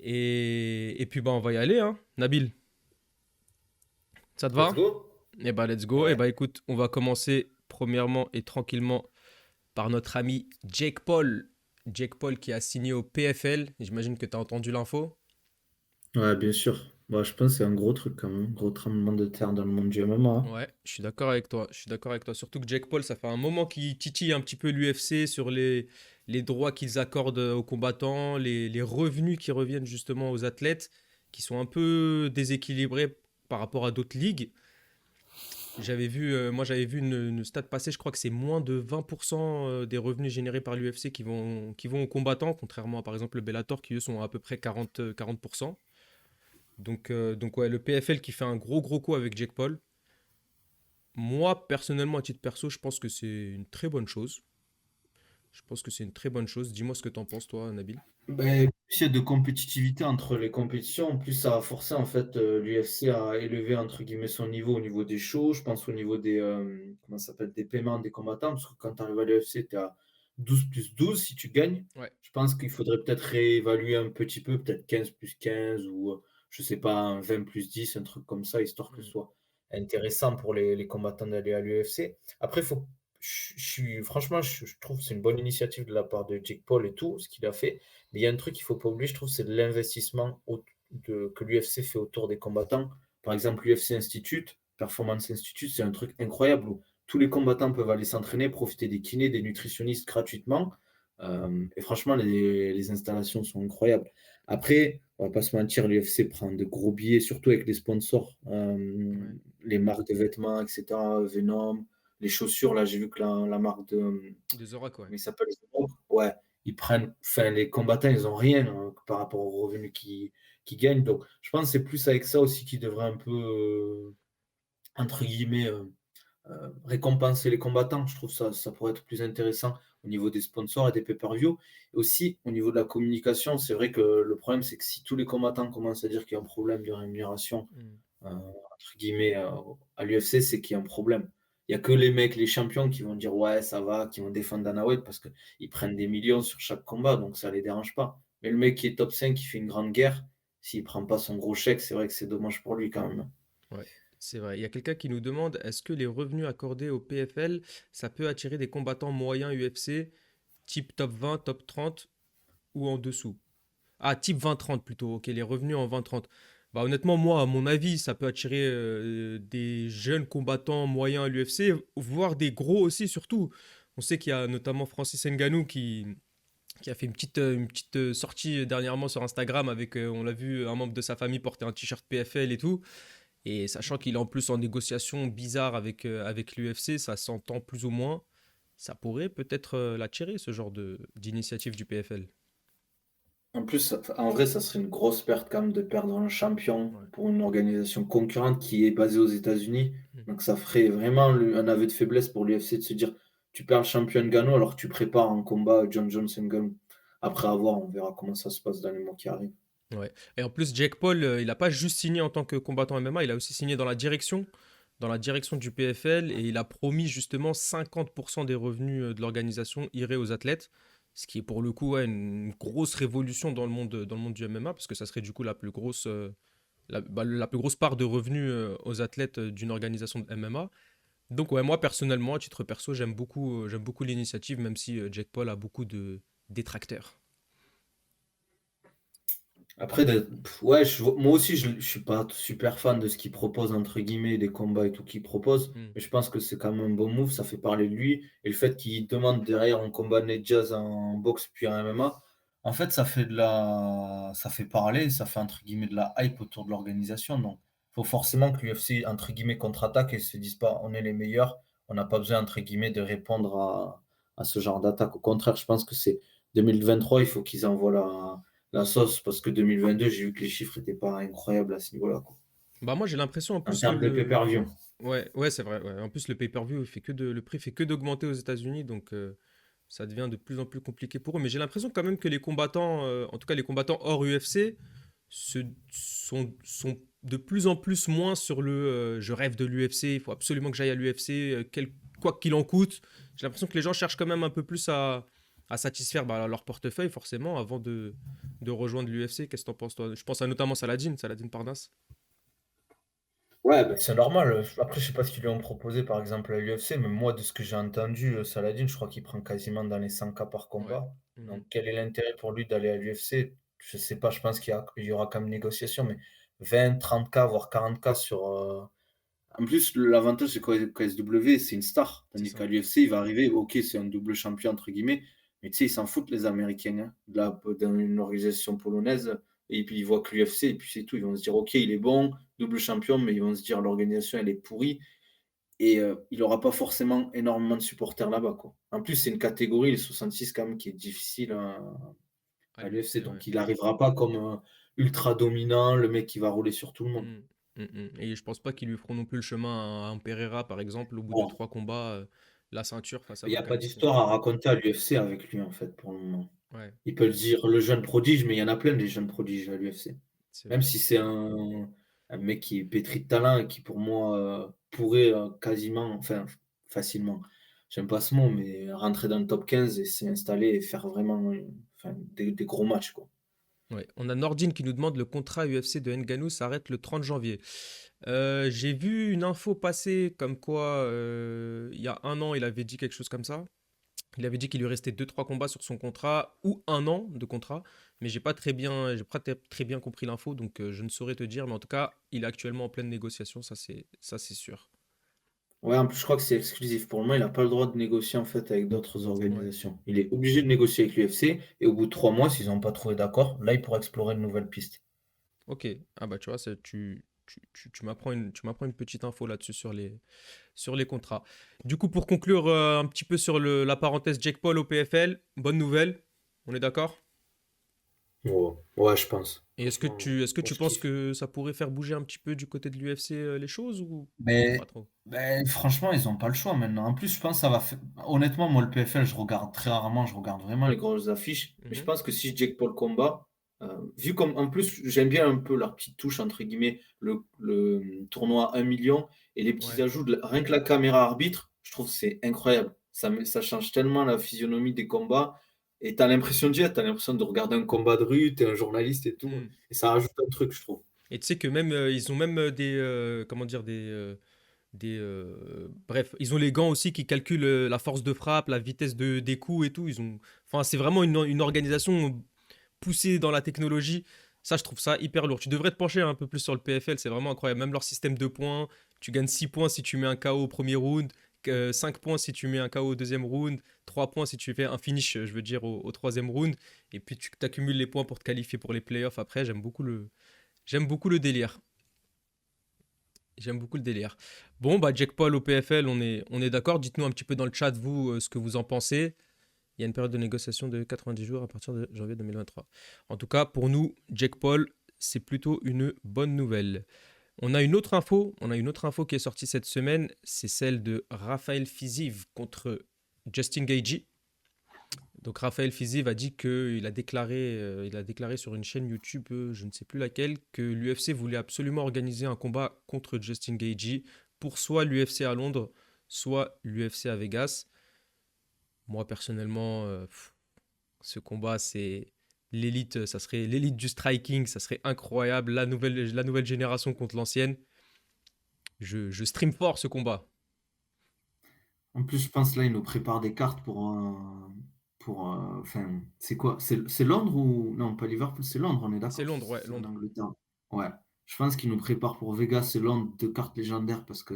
Et puis, bah, on va y aller, hein. Nabil, ça te Let's va? go? Eh bah, let's go. Eh Ouais. bah, écoute, on va commencer premièrement et tranquillement par notre ami Jake Paul. Jake Paul qui a signé au PFL. J'imagine que tu as entendu l'info. Ouais, bien sûr. Bah, je pense que c'est un gros truc quand même, gros tremblement de terre dans le monde du MMA, hein. Ouais, je suis d'accord avec toi. Je suis d'accord avec toi. Surtout que Jake Paul, ça fait un moment qu'il titille un petit peu l'UFC sur les droits qu'ils accordent aux combattants, les revenus qui reviennent justement aux athlètes, qui sont un peu déséquilibrés par rapport à d'autres ligues. Moi j'avais vu une stat passer, je crois que c'est moins de 20% des revenus générés par l'UFC qui vont aux combattants, contrairement à par exemple le Bellator qui eux sont à peu près 40%. Donc ouais, le PFL qui fait un gros gros coup avec Jake Paul. Moi personnellement, à titre perso, je pense que c'est une très bonne chose. Je pense que c'est une très bonne chose. Dis-moi ce que t'en penses toi, Nabil. Ben, plus il y a de compétitivité entre les compétitions, plus ça a forcé en fait l'UFC à élever entre guillemets son niveau au niveau des shows, je pense au niveau des comment ça s'appelle des paiements des combattants, parce que quand tu arrives à l'UFC, tu es à 12+12 si tu gagnes. Ouais. Je pense qu'il faudrait peut-être réévaluer un petit peu, peut-être 15+15 ou je sais pas, un 20+10 un truc comme ça, histoire que ce Mm. soit intéressant pour les combattants d'aller à l'UFC. Après, faut, franchement, je trouve que c'est une bonne initiative de la part de Jake Paul et tout, ce qu'il a fait. Mais il y a un truc qu'il ne faut pas oublier, je trouve, c'est l'investissement que l'UFC fait autour des combattants. Par exemple, l'UFC Institute, Performance Institute, c'est un truc incroyable où tous les combattants peuvent aller s'entraîner, profiter des kinés, des nutritionnistes gratuitement. Et franchement, les installations sont incroyables. Après, on va pas se mentir, l'UFC prend de gros billets, surtout avec les sponsors, Ouais. les marques de vêtements, etc. Venom, les chaussures, là, j'ai vu que la marque de, De Zorak, ouais. comment il s'appelle? Ouais, ils prennent, enfin, les combattants, ils ont rien par rapport aux revenus qu'ils gagnent. Donc, je pense que c'est plus avec ça aussi qu'ils devraient un peu, entre guillemets, récompenser les combattants. Je trouve ça pourrait être plus intéressant au niveau des sponsors et des pay-per-view. Et aussi, au niveau de la communication, c'est vrai que le problème, c'est que si tous les combattants commencent à dire qu'il y a un problème de rémunération Mm. entre guillemets, à l'UFC, c'est qu'il y a un problème. Il n'y a que les mecs, les champions qui vont dire ouais, ça va, qui vont défendre Dana White parce qu'ils prennent des millions sur chaque combat, donc ça ne les dérange pas. Mais le mec qui est top 5 qui fait une grande guerre, s'il ne prend pas son gros chèque, c'est vrai que c'est dommage pour lui quand même. Ouais, c'est vrai. Il y a quelqu'un qui nous demande, est-ce que les revenus accordés au PFL, ça peut attirer des combattants moyens UFC, type top 20, top 30 ou en dessous? Ah, type 20-30 plutôt, ok, les revenus en 20-30. Bah honnêtement, moi, à mon avis, ça peut attirer des jeunes combattants moyens à l'UFC, voire des gros aussi, surtout. On sait qu'il y a notamment Francis Ngannou qui a fait une petite sortie dernièrement sur Instagram avec, on l'a vu, un membre de sa famille porter un t-shirt PFL et tout. Et sachant qu'il est en plus en négociation bizarre avec l'UFC, ça s'entend plus ou moins. Ça pourrait peut-être l'attirer, ce genre d'initiative du PFL. En plus, en vrai, ça serait une grosse perte quand même de perdre un champion Ouais. pour une organisation concurrente qui est basée aux États-Unis. Mm. Donc ça ferait vraiment un aveu de faiblesse pour l'UFC de se dire tu perds le champion Ngannou alors que tu prépares un combat John Jones Ngannou. Après avoir, on verra comment ça se passe dans les mois qui arrivent. Ouais. Et en plus, Jake Paul, il n'a pas juste signé en tant que combattant MMA, il a aussi signé dans la direction du PFL, et il a promis justement 50% des revenus de l'organisation iraient aux athlètes, ce qui est pour le coup ouais, une grosse révolution dans le monde du MMA, parce que ça serait du coup la plus grosse part de revenus aux athlètes d'une organisation de MMA. Donc ouais, moi personnellement, à titre perso, j'aime beaucoup l'initiative, même si Jake Paul a beaucoup de détracteurs. Après, ouais, moi aussi, je suis pas super fan de ce qu'il propose, entre guillemets, des combats et tout qu'il propose. Hmm. Mais je pense que c'est quand même un bon move. Ça fait parler de lui. Et le fait qu'il demande derrière un combat de Nate Diaz en boxe puis en MMA, en fait, ça fait parler, ça fait, entre guillemets, de la hype autour de l'organisation. Donc, il faut forcément que l'UFC, entre guillemets, contre-attaque et se dise pas, on est les meilleurs. On n'a pas besoin, entre guillemets, de répondre à ce genre d'attaque. Au contraire, je pense que c'est 2023, il faut qu'ils envoient la sauce parce que 2022, j'ai vu que les chiffres n'étaient pas incroyables à ce niveau-là, quoi. Bah moi j'ai l'impression en En plus que termes de pay-per-view. ouais, ouais, c'est vrai, ouais. En plus le pay-per-view le prix fait que d'augmenter aux États-Unis, donc ça devient de plus en plus compliqué pour eux. Mais j'ai l'impression quand même que les combattants, en tout cas les combattants hors UFC, se, sont de plus en plus moins sur le je rêve de l'UFC, il faut absolument que j'aille à l'UFC, quoi qu'il en coûte. J'ai l'impression que les gens cherchent quand même un peu plus à satisfaire leur portefeuille forcément avant de rejoindre l'UFC. Qu'est-ce que t'en penses toi? Je pense à notamment Saladin Parnasse. Ouais, bah, c'est normal. Après, je sais pas ce qu'ils lui ont proposé, par exemple, à l'UFC, mais moi, de ce que j'ai entendu, Saladin, je crois qu'il prend quasiment dans les 100K par Ouais. combat. Mhm. Donc, quel est l'intérêt pour lui d'aller à l'UFC? Je sais pas, je pense il y aura quand même négociation, mais 20, 30K, voire 40K sur. En plus, l'avantage, c'est qu'à SW, c'est une star. C'est Tandis ça. qu'à l'UFC, il va arriver, ok, c'est un double champion, entre guillemets, mais tu sais, ils s'en foutent, les Américains, hein, dans une organisation polonaise. Et puis, ils voient que l'UFC, et puis c'est tout. Ils vont se dire, ok, il est bon, double champion, mais ils vont se dire, l'organisation, elle est pourrie. Et il n'aura pas forcément énormément de supporters là-bas, quoi. En plus, c'est une catégorie, les 66, quand même, qui est difficile À à l'UFC. l'UFC, ouais. Donc, il n'arrivera pas comme ultra dominant, le mec qui va rouler sur tout le monde. Mhm. Mhm. Et je pense pas qu'ils lui feront non plus le chemin à un Pereira, par exemple, au bout de Bon, 3 combats, la ceinture face à il n'y a pas Volkanovski. d'histoire à raconter à l'UFC avec lui, en fait, pour le moment. Ouais, Il peut le dire le jeune prodige, mais il y en a plein des jeunes prodiges à l'UFC. c'est Même vrai. si c'est un mec qui est pétri de talent et qui, pour moi, pourrait quasiment, enfin, facilement, j'aime pas ce mot, mais rentrer dans le top 15 et s'installer et faire vraiment enfin, des gros matchs, quoi. Ouais. On a Nordine qui nous demande le contrat UFC de Ngannou s'arrête le 30 janvier. J'ai vu une info passer comme quoi il y a un an il avait dit quelque chose comme ça. Il avait dit qu'il lui restait deux-trois combats sur son contrat ou un an de contrat, mais j'ai pas très bien compris l'info, donc je ne saurais te dire, mais en tout cas, il est actuellement en pleine négociation, ça c'est sûr. Ouais, en plus, je crois que c'est exclusif. Pour le moment, il n'a pas le droit de négocier en fait avec d'autres Ouais. organisations. Il est obligé de négocier avec l'UFC et au bout de 3 mois, s'ils n'ont pas trouvé d'accord, là, il pourra explorer de nouvelles pistes. Ok. Ah bah tu vois, tu m'apprends une petite info là-dessus sur les contrats. Du coup, pour conclure un petit peu sur la parenthèse Jake Paul au PFL, bonne nouvelle, on est d'accord? Ouais, ouais, je pense. Et Franchement, est-ce que moi, tu je penses kiffe. que ça pourrait faire bouger un petit peu du côté de l'UFC les choses ou pas Mais, trop? franchement, ils ont pas le choix maintenant. En plus, je pense que ça va faire. Honnêtement, moi, le PFL, je regarde très rarement, je regarde vraiment les grosses affiches. Mais je Mhm. pense que si Jake Paul combat, vu comme en plus, j'aime bien un peu leur petite touche, entre guillemets, le tournoi 1 million et les petits Ouais. ajouts, rien que la caméra arbitre, je trouve que c'est incroyable. Ça change tellement la physionomie des combats. Et t'as l'impression de regarder un combat de rue, t'es un journaliste et tout. Hmm. Et ça rajoute un truc, je trouve. Et tu sais que même ils ont même comment dire bref, ils ont les gants aussi qui calculent la force de frappe, la vitesse des coups et tout. Enfin, c'est vraiment une organisation poussée dans la technologie. Ça, je trouve ça hyper lourd. Tu devrais te pencher un peu plus sur le PFL, c'est vraiment incroyable. Même leur système de points, tu gagnes 6 points si tu mets un KO au premier round, 5 points si tu mets un KO au deuxième round, 3 points si tu fais un finish, je veux dire, au troisième round. Et puis tu accumules les points pour te qualifier pour les playoffs après. J'aime beaucoup le délire. J'aime beaucoup le délire. Bon, bah Jack Paul au PFL, on est d'accord. Dites-nous un petit peu dans le chat, vous, ce que vous en pensez. Il y a une période de négociation de 90 jours à partir de janvier 2023. En tout cas, pour nous, Jack Paul, c'est plutôt une bonne nouvelle. On a une autre info qui est sortie cette semaine, c'est celle de Raphaël Fiziev contre Justin Gaethje. Donc Raphaël Fiziev a dit il a déclaré sur une chaîne YouTube, je ne sais plus laquelle, que l'UFC voulait absolument organiser un combat contre Justin Gaethje pour soit l'UFC à Londres, soit l'UFC à Vegas. Moi personnellement, ce combat c'est l'élite, ça serait l'élite du striking, ça serait incroyable, la nouvelle génération contre l'ancienne. Je stream fort ce combat. En plus, je pense là, ils nous préparent des cartes enfin, c'est quoi? C'est Londres ou non, pas Liverpool, c'est Londres, on est C'est d'accord? Londres, ouais, C'est en Londres. Angleterre. Ouais. Je pense qu'ils nous préparent pour Vegas et Londres 2 cartes légendaires parce que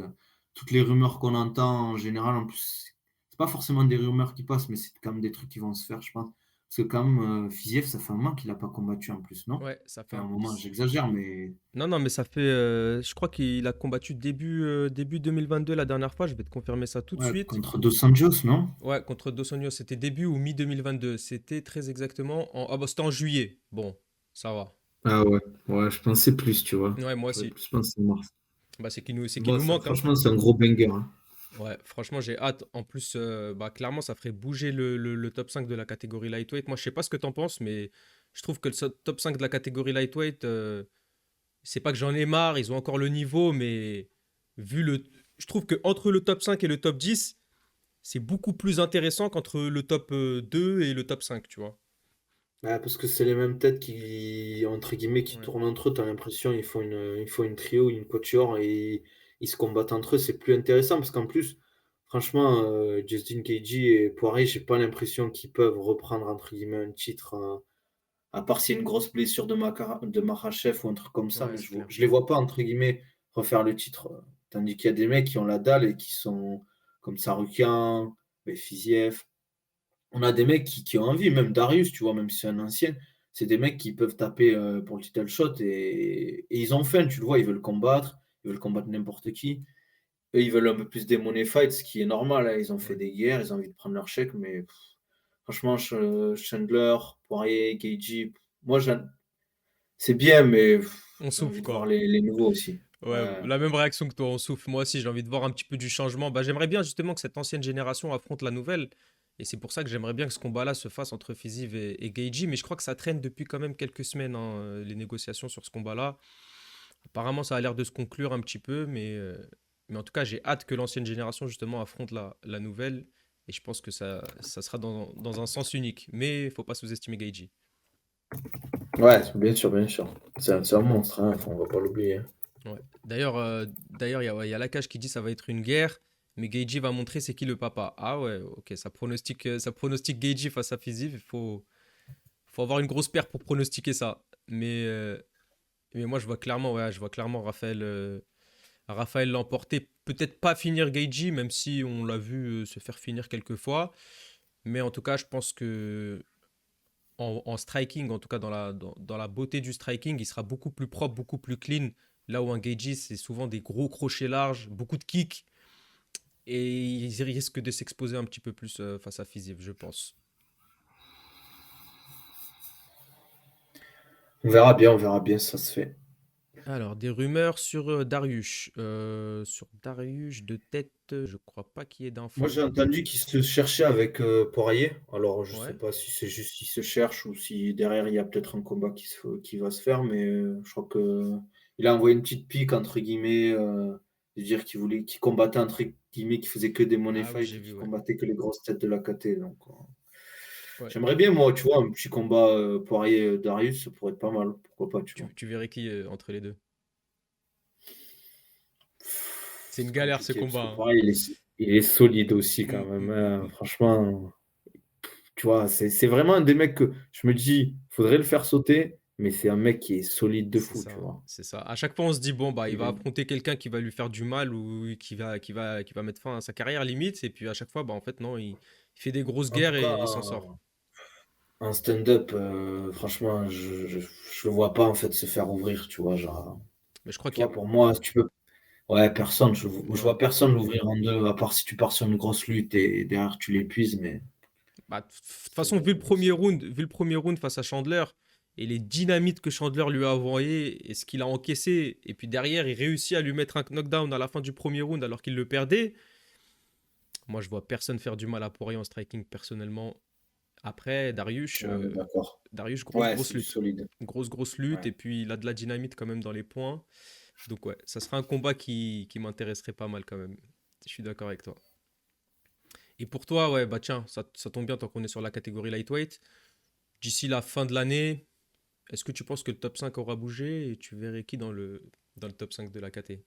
toutes les rumeurs qu'on entend en général, en plus, c'est pas forcément des rumeurs qui passent, mais c'est quand même des trucs qui vont se faire, je pense. Parce que quand même, Fiziev, ça fait un moment qu'il a pas combattu en plus, non? Ouais, ça fait Enfin, un... un moment, j'exagère, mais Non, non, mais ça fait. Je crois qu'il a combattu début 2022 la dernière fois. Je vais te confirmer ça tout de ouais, suite. contre Dos Anjos, non? Ouais, contre Dos Anjos, c'était début ou mi-2022. C'était très exactement Ah bah, c'était en juillet. Bon, ça va. Ah ouais, ouais, je pensais plus, tu vois. Ouais, moi J'aurais aussi. plus pensé mars. Bah, c'est qu'il Bon, nous ça, manque, hein. franchement, c'est un gros banger, hein. Ouais, franchement, j'ai hâte. En plus, bah, clairement, ça ferait bouger le top 5 de la catégorie lightweight. Moi, je sais pas ce que t'en penses, mais je trouve que top 5 de la catégorie lightweight, c'est pas que j'en ai marre. Ils ont encore le niveau, mais vu le. Je trouve que entre le top 5 et le top 10, c'est beaucoup plus intéressant qu'entre le top 2 et le top 5, tu vois. Ouais, parce que c'est les mêmes têtes qui, entre guillemets, qui Ouais, tournent entre eux. T'as l'impression ils font une trio, une quatuor et ils se combattent entre eux. C'est plus intéressant parce qu'en plus, franchement, Justin Gaethje et Poirier, j'ai pas l'impression qu'ils peuvent reprendre entre guillemets un titre, à part s'il y a une grosse blessure de Makhachev ou un truc comme ça, ouais, mais c'est clair. je les vois pas entre guillemets refaire le titre. Tandis qu'il y a des mecs qui ont la dalle et qui sont comme Sarukian, Fiziev. On a des mecs qui ont envie, même Darius, tu vois, même si c'est un ancien, c'est des mecs qui peuvent taper pour le title shot et ils ont faim, tu le vois, ils veulent combattre n'importe qui. Eux, ils veulent un peu plus des money fights, ce qui est normal, hein. Ils ont fait Ouais. des guerres, ils ont envie de prendre leur chèque, mais franchement, Chandler, Poirier, Gaethje, moi, c'est bien, mais On j'ai souffle, envie de voir quoi. les nouveaux aussi. Ouais, Ouais. la même réaction que toi, on souffle. Moi aussi, j'ai envie de voir un petit peu du changement. Bah, j'aimerais bien justement que cette ancienne génération affronte la nouvelle. Et c'est pour ça que j'aimerais bien que ce combat-là se fasse entre Fiziev et Gaethje. Mais je crois que ça traîne depuis quand même quelques semaines, hein, les négociations sur ce combat-là. Apparemment, ça a l'air de se conclure un petit peu. Mais en tout cas, j'ai hâte que l'ancienne génération justement affronte la nouvelle. Et je pense que ça sera dans un sens unique. Mais il faut pas sous-estimer Gaethje. Ouais, bien sûr, bien sûr. C'est un monstre, hein, on va pas l'oublier. Ouais. D'ailleurs, il y a Lakash qui dit ça va être une guerre, mais Geiji va montrer c'est qui le papa. Ah ouais, ok, ça pronostique Geiji face à Fiziev. Faut avoir une grosse paire pour pronostiquer ça. Mais moi, je vois clairement, ouais, je vois clairement Raphaël l'emporter. Peut-être pas finir Geiji, même si on l'a vu se faire finir quelques fois. Mais en tout cas, je pense que en striking, en tout cas dans la beauté du striking, il sera beaucoup plus propre, beaucoup plus clean. Là où un Geiji, c'est souvent des gros crochets larges, beaucoup de kicks. Et il risque de s'exposer un petit peu plus face à Fiziev, je pense. On verra bien si ça se fait. Alors, des rumeurs sur Darius. Sur Darius, de tête, je crois pas qu'il y ait Moi, d'infos. j'ai entendu qu'il se cherchait avec Poirier. Alors, je sais Ouais. pas si c'est juste qu'il se cherche ou si derrière il y a peut-être un combat qui va se faire, mais je crois que il a envoyé une petite pique entre guillemets, de dire qu'il combattait entre guillemets, qu'il faisait que des money Ah oui, fights j'ai et vu, qu'il ouais. combattait que les grosses têtes de la KT. Donc, Ouais. j'aimerais bien moi, tu vois, un petit combat Poirier Darius, ça pourrait être pas mal. Pourquoi pas, tu vois. Tu verrais qui entre les deux? C'est une C'est galère ce compliqué parce combat, que hein. Poirier, il est solide aussi quand Mm, même, mm, mm, hein. mm. Franchement. Tu vois, c'est vraiment un des mecs que je me dis, faudrait le faire sauter, mais c'est un mec qui est solide de C'est fou, tu ça, vois. c'est ça. À chaque fois, on se dit, bon, bah, il va Et affronter quelqu'un qui va lui faire du mal ou qui va mettre fin à sa carrière limite. Et puis à chaque fois, bah, en fait, non, il fait des grosses en tout guerres cas, et il s'en sort. un stand-up, franchement, je le vois pas en fait se faire ouvrir, tu vois. Genre, Mais je crois tu qu'il y vois, pour moi, si tu peux. Ouais, personne, je ouais. vois personne l'ouvrir en deux, à part si tu pars sur une grosse lutte et derrière tu l'épuises, mais Bah, de toute c'est façon, impossible. vu le premier round face à Chandler et les dynamites que Chandler lui a envoyées et ce qu'il a encaissé, et puis derrière, il réussit à lui mettre un knockdown à la fin du premier round alors qu'il le perdait. Moi, je vois personne faire du mal à Poirier en striking personnellement. Après, Ouais, on est d'accord. Darius, Ouais, grosse c'est du lutte. solide. Grosse lutte, Ouais. et puis il a de la dynamite quand même dans les points. Donc ouais, ça sera un combat qui m'intéresserait pas mal quand même. Je suis d'accord avec toi. Et pour toi, ouais, bah tiens, ça tombe bien tant qu'on est sur la catégorie lightweight. D'ici la fin de l'année, est-ce que tu penses que le top 5 aura bougé et tu verrais qui dans le top 5 de la KT?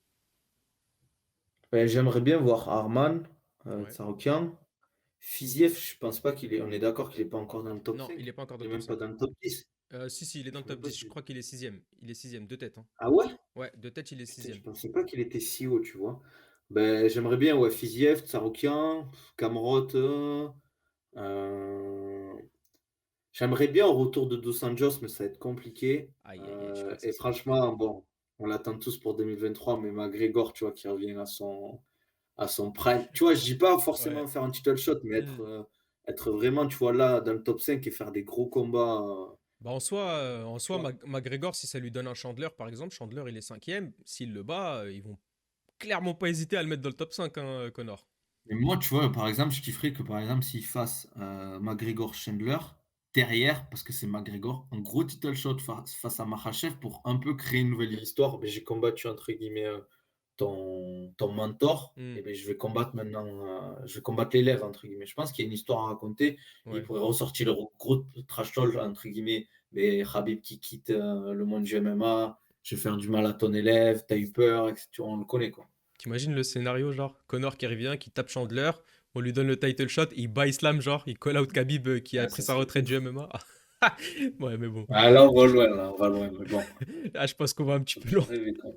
Ouais, j'aimerais bien voir Arman, Ouais. Tsarukyan. Fiziev, je pense pas qu'il est. On est d'accord qu'il est pas encore dans le top Non, il 5. n'est pas encore dans Il le est top même pas 5. dans le top 10. Si, si, il est dans Je le sais top même pas 10. Je si. crois qu'il est sixième. Il est sixième, de tête, hein. Ah ouais? Ouais, de tête, il est Putain, je sixième. pensais pas qu'il était si haut, tu vois. Ben, j'aimerais bien, ouais, Fiziev, Tsarukyan, Kamrot. Euh, J'aimerais bien au retour de Dos Anjos, mais ça va être compliqué. Aïe, aïe, aïe, je crois que ça Et sera compliqué. franchement, bon, on l'attend tous pour 2023, mais McGregor, tu vois, qui revient à son prime. Tu vois, je dis pas Ouais. forcément faire un title shot, mais Hmm. être vraiment, tu vois, là, dans le top 5 et faire des gros combats. Bah en Tu soi vois. McGregor, si ça lui donne un Chandler, par exemple, Chandler, il est cinquième. S'il le bat, ils vont clairement pas hésiter à le mettre dans le top 5, hein, Connor. Et moi, tu vois, par exemple, je kifferais que, par exemple, s'il fasse McGregor Chandler, derrière, parce que c'est McGregor, un gros title shot face à Makhachev pour un peu créer une nouvelle histoire. Mais j'ai combattu, entre guillemets, ton mentor, Hmm, et ben je vais combattre maintenant, je vais combattre «l'élève» entre guillemets. Je pense qu'il y a une histoire à raconter. Il ouais. pourrait ressortir le gros trash talk entre guillemets, mais Khabib qui quitte, le monde du MMA, «Je vais faire du mal à ton élève, tu as eu peur» et cetera. On le connaît, quoi. T'imagines le scénario, genre, Connor qui revient, qui tape Chandler, on lui donne le title shot, il bat Islam, genre, il call out Khabib qui a Ah, pris ça sa serait retraite du ouf. MMA. Ouais, mais bon. Ah là, on va loin, là, on va loin, mais bon, Là, je pense qu'on va un petit ça peu peut loin. rêver, quoi.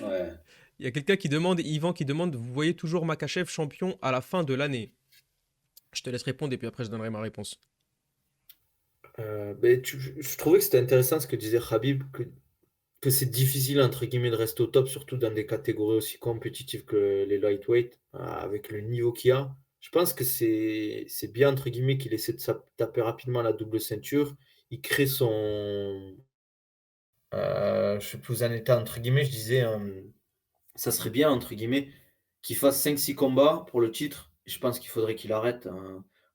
Ouais. Il y a quelqu'un qui demande, Yvan qui demande, vous voyez toujours Makachev champion à la fin de l'année? Je te laisse répondre et puis après je donnerai ma réponse. Beh, je trouvais que c'était intéressant ce que disait Khabib, que c'est difficile entre guillemets «de rester au top», surtout dans des catégories aussi compétitives que les lightweight, avec le niveau qu'il y a. Je pense que c'est bien entre guillemets qu'il essaie de taper rapidement la double ceinture. Il crée son, je sais plus où en était entre guillemets, je disais, ça serait bien entre guillemets qu'il fasse 5 6 combats pour le titre. Je pense qu'il faudrait qu'il arrête,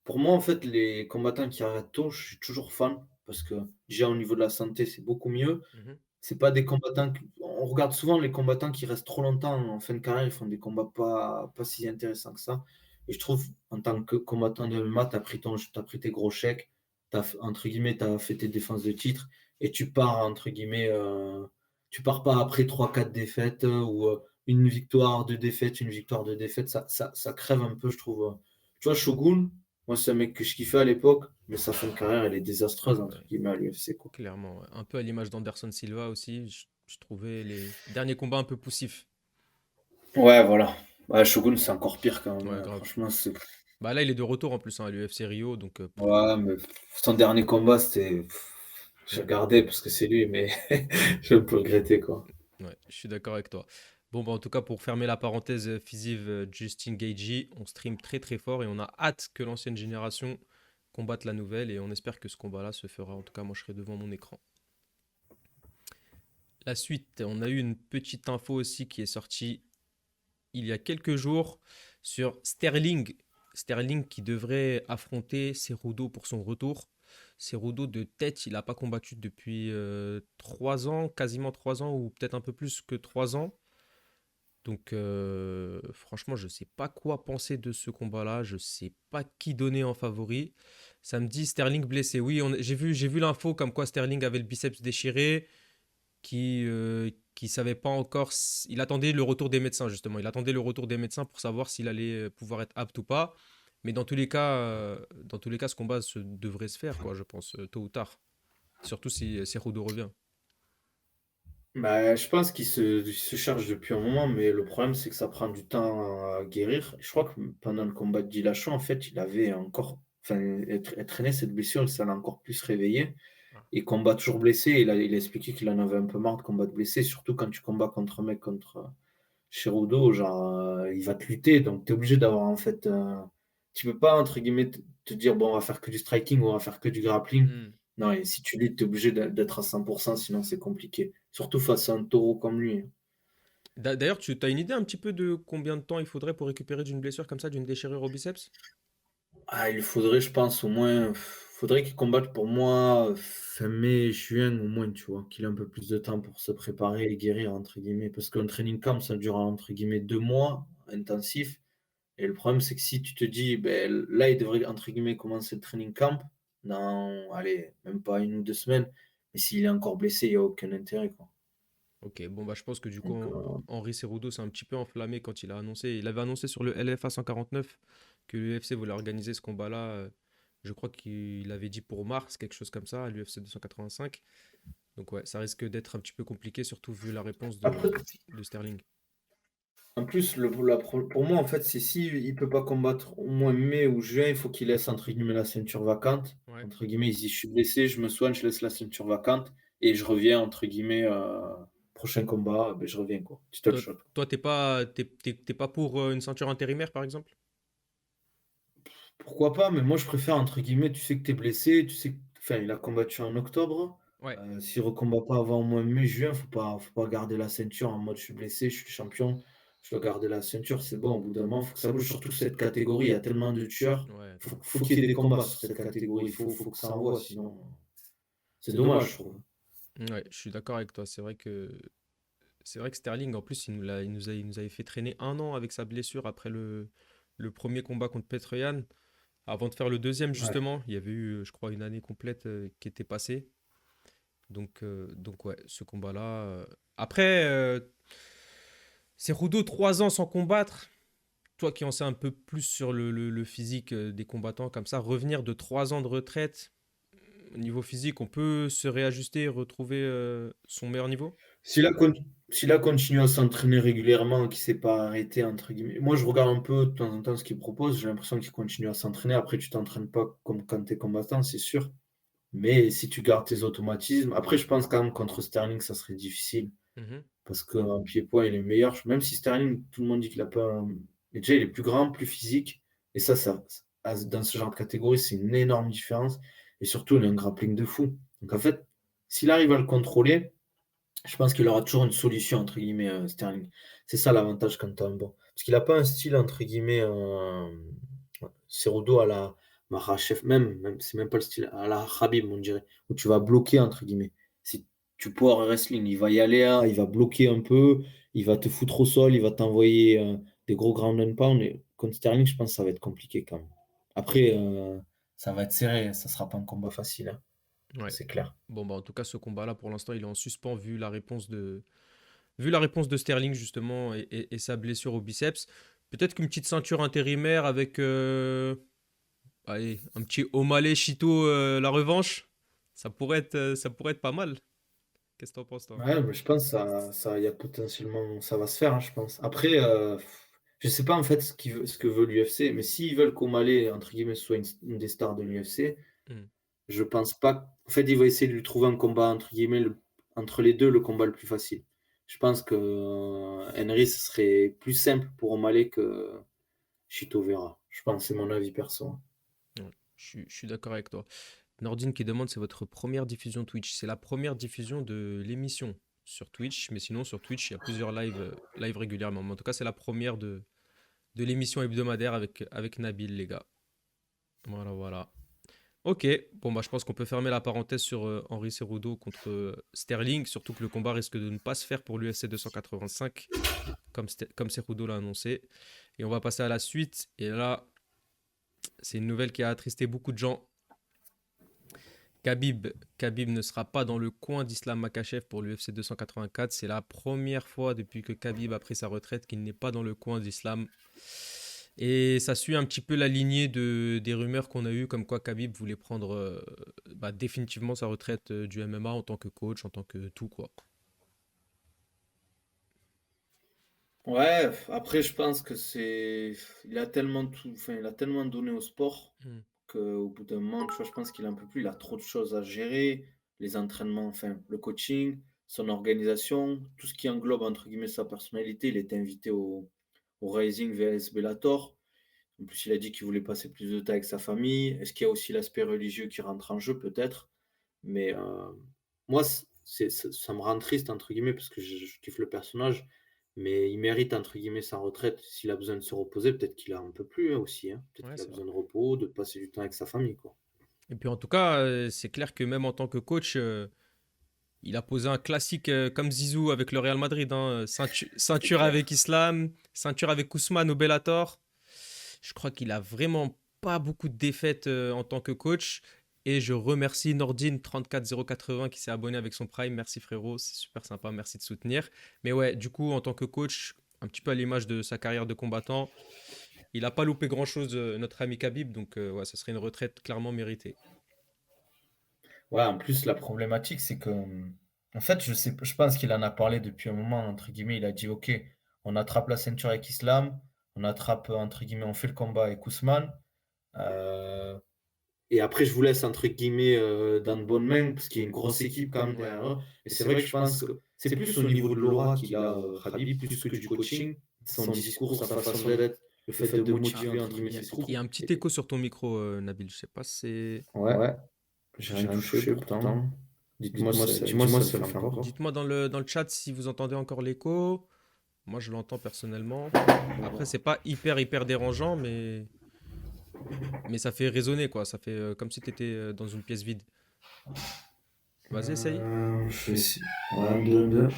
pour moi en fait les combattants qui arrêtent tôt, je suis toujours fan parce que déjà au niveau de la santé, c'est beaucoup mieux. Mhm. C'est pas des combattants q on regarde souvent les combattants qui restent trop longtemps en fin de carrière, ils font des combats pas si intéressants que ça, et je trouve en tant que combattant de MMA, tu as pris tes gros chèques, tu as f entre guillemets, tu as fait tes défenses de titre et tu pars entre guillemets, tu pars pas après 3 4 défaites, ou, 1 victoire, 2 défaites, une victoire, 2 défaites, ça crève un peu je trouve, tu vois Shogun, moi c'est un mec que je kiffais à l'époque, mais sa fin de carrière elle est «désastreuse» entre Ouais, guillemets à l'UFC, quoi. clairement, ouais. Un peu à l'image d'Anderson Silva aussi, je trouvais les derniers combats un peu poussifs. Ouais, voilà. Ouais, Shogun, c'est encore pire quand même, Ouais, grave. franchement, c'est Bah là, il est de retour en plus hein, à l'UFC Rio, donc ouais, mais son dernier combat, c'était j'ai ouais, regardé parce que c'est lui, mais j'ai un peu regretté, quoi. ouais, je suis d'accord avec toi. Bon, bah, en tout cas, pour fermer la parenthèse FISIV Justin Gaethje, on stream très très fort et on a hâte que l'ancienne génération combatte la nouvelle et on espère que ce combat-là se fera. En tout cas, moi, je serai devant mon écran. La suite, on a eu une petite info aussi qui est sortie il y a quelques jours sur Sterling. Sterling qui devrait affronter Cerudo pour son retour. Cerudo de tête, il n'a pas combattu depuis 3 ans, quasiment 3 ans, ou peut-être un peu plus que 3 ans. Donc franchement, je ne sais pas quoi penser de ce combat-là. Je ne sais pas qui donner en favori. Ça me dit Sterling blessé. Oui, j'ai vu l'info comme quoi Sterling avait le biceps déchiré qui savait pas encore. Il attendait le retour des médecins, justement. Il attendait le retour des médecins pour savoir s'il allait pouvoir être apte ou pas. Mais dans tous les cas, ce combat devrait se faire, quoi, je pense, tôt ou tard. Surtout si Cejudo revient. Bah, je pense qu'il se charge depuis un moment, mais le problème, c'est que ça prend du temps à guérir. Je crois que pendant le combat de Dillashaw, en fait, il avait encore enfin, elle traînait cette blessure, ça l'a encore plus réveillé. Ah. Il combat toujours blessé. Il a expliqué qu'il en avait un peu marre de combattre blessé, surtout quand tu combats contre un mec contre, Cerudo, genre, il va te lutter, donc tu es obligé d'avoir en fait, tu peux pas entre guillemets te dire: «Bon, on va faire que du striking ou on va faire que du grappling». Hmm. Non, et si tu luttes, tu es obligé d'être à 100, sinon c'est compliqué. Surtout face à un taureau comme lui. D'ailleurs, tu as une idée un petit peu de combien de temps il faudrait pour récupérer d'une blessure comme ça, d'une déchirure au biceps? Ah, il faudrait, je pense, au moins, faudrait qu'il combatte pour moi, fin mai, juin au moins, tu vois? Qu'il ait un peu plus de temps pour se préparer et «guérir» entre guillemets, parce qu'un training camp, ça dure entre guillemets 2 mois intensifs. Et le problème, c'est que si tu te dis, ben là, il devrait, entre guillemets, commencer le training camp dans, allez, même pas 1 ou 2 semaines, mais s'il est encore blessé, il y a aucun intérêt, quoi. Ok, bon bah je pense que du coup Donc, Henri Cerudo s'est un petit peu enflammé quand il a annoncé. Il avait annoncé sur le LFA 149 que l'UFC voulait organiser ce combat-là. Je crois qu'il avait dit pour mars, quelque chose comme ça, à l'UFC 285. Donc ouais, ça risque d'être un petit peu compliqué, surtout vu la réponse après, de Sterling. en plus, pour moi, en fait, c'est si il peut pas combattre au moins mai ou juin, il faut qu'il laisse, entre guillemets, la ceinture vacante. Ouais. Entre guillemets, il se dit: «Je suis blessé, je me soigne, je laisse la ceinture vacante et je reviens», entre guillemets, prochain combat, ben je reviens, quoi. Title Toi, shot. toi t'es pas pour une ceinture intérimaire, par exemple? Pourquoi pas? Mais moi, je préfère, entre guillemets, tu sais que tu es blessé, tu sais que enfin, il a combattu en octobre. Ouais. S'il recombat pas avant au moins mai, juin, faut pas garder la ceinture en mode: «Je suis blessé, je suis champion, je dois garder la ceinture». C'est bon, au bout d'un moment, faut que ça bouge. Surtout que cette catégorie, il y a tellement de tueurs, Ouais. faut qu'il y ait des combats sur cette catégorie. Il faut que ça envoie, sinon c'est dommage, je trouve. Ouais, je suis d'accord avec toi. C'est vrai que C'est vrai que Sterling, en plus, il nous avait fait traîner 1 an avec sa blessure après le premier combat contre Petr Yan. Avant de faire le deuxième, Ouais. justement, il y avait eu, je crois, une année complète qui était passée. Donc ouais, ce combat-là. Après, Cejudo, 3 ans sans combattre. Toi qui en sais un peu plus sur le physique des combattants, comme ça, revenir de 3 ans de retraite, au niveau physique, on peut se réajuster et retrouver son meilleur niveau? S'il a, con- S'il a continué à s'entraîner régulièrement, qu'il s'est pas arrêté, entre guillemets. Moi, je regarde un peu de temps en temps ce qu'il propose. J'ai l'impression qu'il continue à s'entraîner. Après, tu t'entraînes pas comme quand tu es combattant, c'est sûr. Mais si tu gardes tes automatismes. Après, je pense quand même contre Sterling, ça serait difficile. Mhm. Parce qu'en pied-poids, il est meilleur. Même si Sterling, tout le monde dit qu'il a pas mais déjà, il est plus grand, plus physique. Et dans ce genre de catégorie, c'est une énorme différence. Et surtout, il a un grappling de fou. Donc en fait, s'il arrive à le contrôler, je pense qu'il aura toujours une solution, entre guillemets, Sterling. C'est ça l'avantage quand tu as un bon. Parce qu'il n'a pas un style, entre guillemets, Cerudo à la Makhachev, même c'est même pas le style, à la Khabib, on dirait, où tu vas bloquer, entre guillemets. Si tu power wrestling, il va y aller, hein, il va bloquer un peu, il va te foutre au sol, il va t'envoyer des gros ground and pound. Et contre Sterling, je pense que ça va être compliqué quand même. Après, ça va être serré, ça sera pas un combat facile, hein, Ouais. c'est clair. Bon, bah, en tout cas, ce combat-là, pour l'instant, il est en suspens vu la réponse de Sterling, justement, et sa blessure au biceps. Peut-être qu'une petite ceinture intérimaire avec allez, un petit O'Malley Chito la revanche, ça pourrait être pas mal. Qu'est-ce que t'en penses, toi? Ouais, mais je pense que il y a potentiellement, ça va se faire, hein, je pense. Après, je sais pas en fait ce que veut l'UFC, mais s'ils veulent qu'O'Malley, entre guillemets, soit une des stars de l'UFC, Hmm. je pense pas. En fait, ils vont essayer de lui trouver un combat, entre guillemets, entre les deux, le combat le plus facile. Je pense que Henry, ce serait plus simple pour O'Malley que Chito Vera. Je pense, c'est mon avis perso, hein. Ouais, je suis d'accord avec toi. Nordine qui demande, c'est votre première diffusion Twitch. C'est la première diffusion de l'émission sur Twitch, mais sinon sur Twitch, il y a plusieurs lives régulièrement. Mais en tout cas, c'est la première de l'émission hebdomadaire avec Nabil, les gars. Voilà, voilà. Ok, bon bah je pense qu'on peut fermer la parenthèse sur Henri Cerudo contre Sterling, surtout que le combat risque de ne pas se faire pour l'UFC 285, comme Cerudo l'a annoncé. Et on va passer à la suite. Et là, c'est une nouvelle qui a attristé beaucoup de gens. Khabib ne sera pas dans le coin d'Islam Makhachev pour l'UFC 284. C'est la première fois depuis que Khabib a pris sa retraite qu'il n'est pas dans le coin d'Islam. Et ça suit un petit peu la lignée des rumeurs qu'on a eues, comme quoi Khabib voulait prendre définitivement sa retraite du MMA en tant que coach, en tant que tout, quoi. Ouais, après, je pense que il a tellement tout, enfin, il a tellement donné au sport Hmm. qu'au bout d'un moment, tu vois, je pense qu'il en peut plus. Il a trop de choses à gérer, les entraînements, enfin, le coaching, son organisation, tout ce qui englobe, entre guillemets, sa personnalité. Il était invité au Rising vs Bellator. En plus, il a dit qu'il voulait passer plus de temps avec sa famille. Est-ce qu'il y a aussi l'aspect religieux qui rentre en jeu, peut-être? Mais moi, ça me rend triste, entre guillemets, parce que je kiffe le personnage. Mais il mérite, entre guillemets, sa retraite. S'il a besoin de se reposer, peut-être qu'il en peut plus, hein, aussi, hein. Peut-être Ouais, qu'il a c'est vrai. besoin de repos, de passer du temps avec sa famille, quoi. Et puis en tout cas, c'est clair que même en tant que coach, il a posé un classique comme Zizou avec le Real Madrid, hein. C'est Ceinture avec clair. Islam, ceinture avec Ousmane au Bellator. Je crois qu'il a vraiment pas beaucoup de défaites en tant que coach. Et je remercie Nordine 34080 qui s'est abonné avec son Prime. Merci frérot, c'est super sympa, merci de soutenir. Mais ouais, du coup, en tant que coach, un petit peu à l'image de sa carrière de combattant, il n'a pas loupé grand-chose, notre ami Khabib. Donc ouais, ce serait une retraite clairement méritée. Ouais, en plus, la problématique, c'est que, en fait, je pense qu'il en a parlé depuis un moment, entre guillemets. Il a dit, OK, on attrape la ceinture avec Islam, on attrape, entre guillemets, on fait le combat avec Ousmane. Euh, Et après, je vous laisse, entre guillemets, dans de bonnes mains, parce qu'il y a une grosse équipe quand même derrière eux. Et c'est vrai que je pense que c'est plus au niveau de l'aura qu'il a, Khabib, plus que du coaching, son discours, sa façon d'être, le fait de Ah, motiver, entre guillemets, il y, ses troupes. il y a un petit écho sur ton micro, Nabil. Je sais pas si c'est. Ouais, j'ai rien touché pourtant. Dis-moi si ça le fait encore. Dites-moi dans le chat si vous entendez encore l'écho. Moi, je l'entends personnellement. Après, c'est pas hyper dérangeant, mais ça fait résonner, quoi. Ça fait comme si tu étais dans une pièce vide. Vas-y, essaye. Je vais essayer. Ouais, 2-2.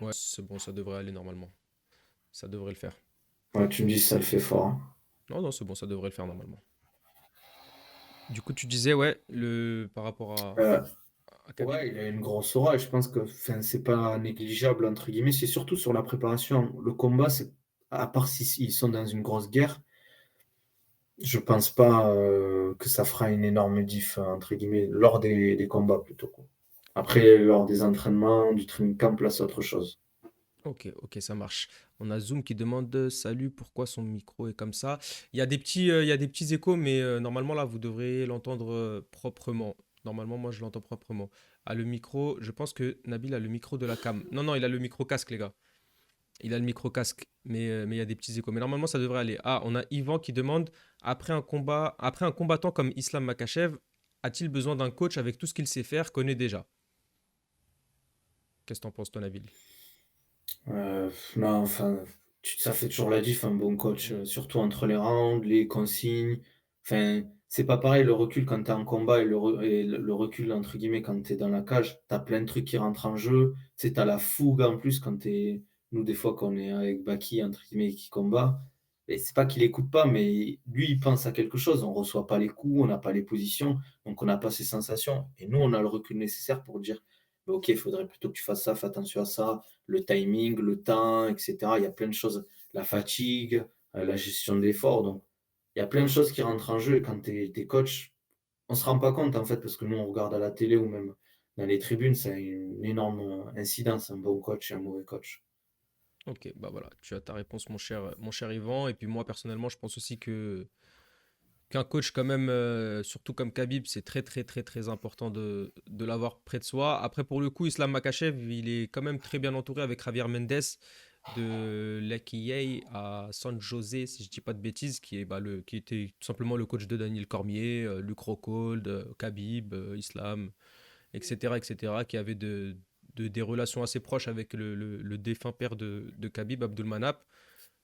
Ouais, c'est bon, ça devrait aller normalement. Ça devrait le faire. Ouais, tu me dis si ça le fait fort, hein. Non, non, c'est bon, ça devrait le faire normalement. Du coup, tu disais, ouais, par rapport Euh, à Khabib. ouais, il a une grosse aura et je pense que enfin, c'est pas négligeable, entre guillemets. C'est surtout sur la préparation. Le combat, c'est, à part s'ils sont dans une grosse guerre, je pense pas que ça fera une énorme diff, entre guillemets, lors des combats plutôt, quoi. Après, lors des entraînements, du training camp, là, c'est autre chose. Ok, ok, ça marche. On a Zoom qui demande salut, pourquoi son micro est comme ça? Il y a des petits échos, mais normalement là, vous devrez l'entendre proprement. Normalement, moi, je l'entends proprement. Ah, le micro, je pense que Nabil a le micro de la cam. Non, non, il a le micro casque, les gars. Il a le micro casque, mais il y a des petits échos. Mais normalement, ça devrait aller. Ah, on a Yvan qui demande après un combattant comme Islam Makhachev, a-t-il besoin d'un coach avec tout ce qu'il sait faire, connaît déjà? Qu'est-ce que t'en penses, toi, Nabil? Non, enfin, ça fait toujours la diff, un bon coach, Hmm. surtout entre les rounds, les consignes. Enfin, c'est pas pareil le recul quand t'es en combat et le recul, entre guillemets, quand t'es dans la cage. T'as plein de trucs qui rentrent en jeu. Tu sais, t'as la fougue en plus quand t'es. Nous, des fois, quand on est avec Baki, entre guillemets, qui combat. Et c'est pas qu'il écoute pas, mais lui, il pense à quelque chose. On reçoit pas les coups, on n'a pas les positions, donc on n'a pas ces sensations. Et nous, on a le recul nécessaire pour dire, bah, ok, il faudrait plutôt que tu fasses ça, fais attention à ça, le timing, le temps, etc. Il y a plein de choses, la fatigue, la gestion de l'effort. Donc, il y a plein de choses qui rentrent en jeu. Et quand tu es coach, on ne se rend pas compte en fait, parce que nous, on regarde à la télé ou même dans les tribunes, c'est une énorme incidence, un bon coach et un mauvais coach. Ok, bah voilà, tu as ta réponse, mon cher Yvan. Et puis moi, personnellement, je pense aussi que qu'un coach, quand même, surtout comme Khabib, c'est très, très, très, très important de l'avoir près de soi. Après, pour le coup, Islam Makhachev, il est quand même très bien entouré avec Javier Mendes de l'Equiei à San José, si je dis pas de bêtises, qui est qui était tout simplement le coach de Daniel Cormier, Luke Rockhold, Khabib, Islam, etc., etc., qui avait des relations assez proches avec le défunt père de Khabib, Abdulmanap.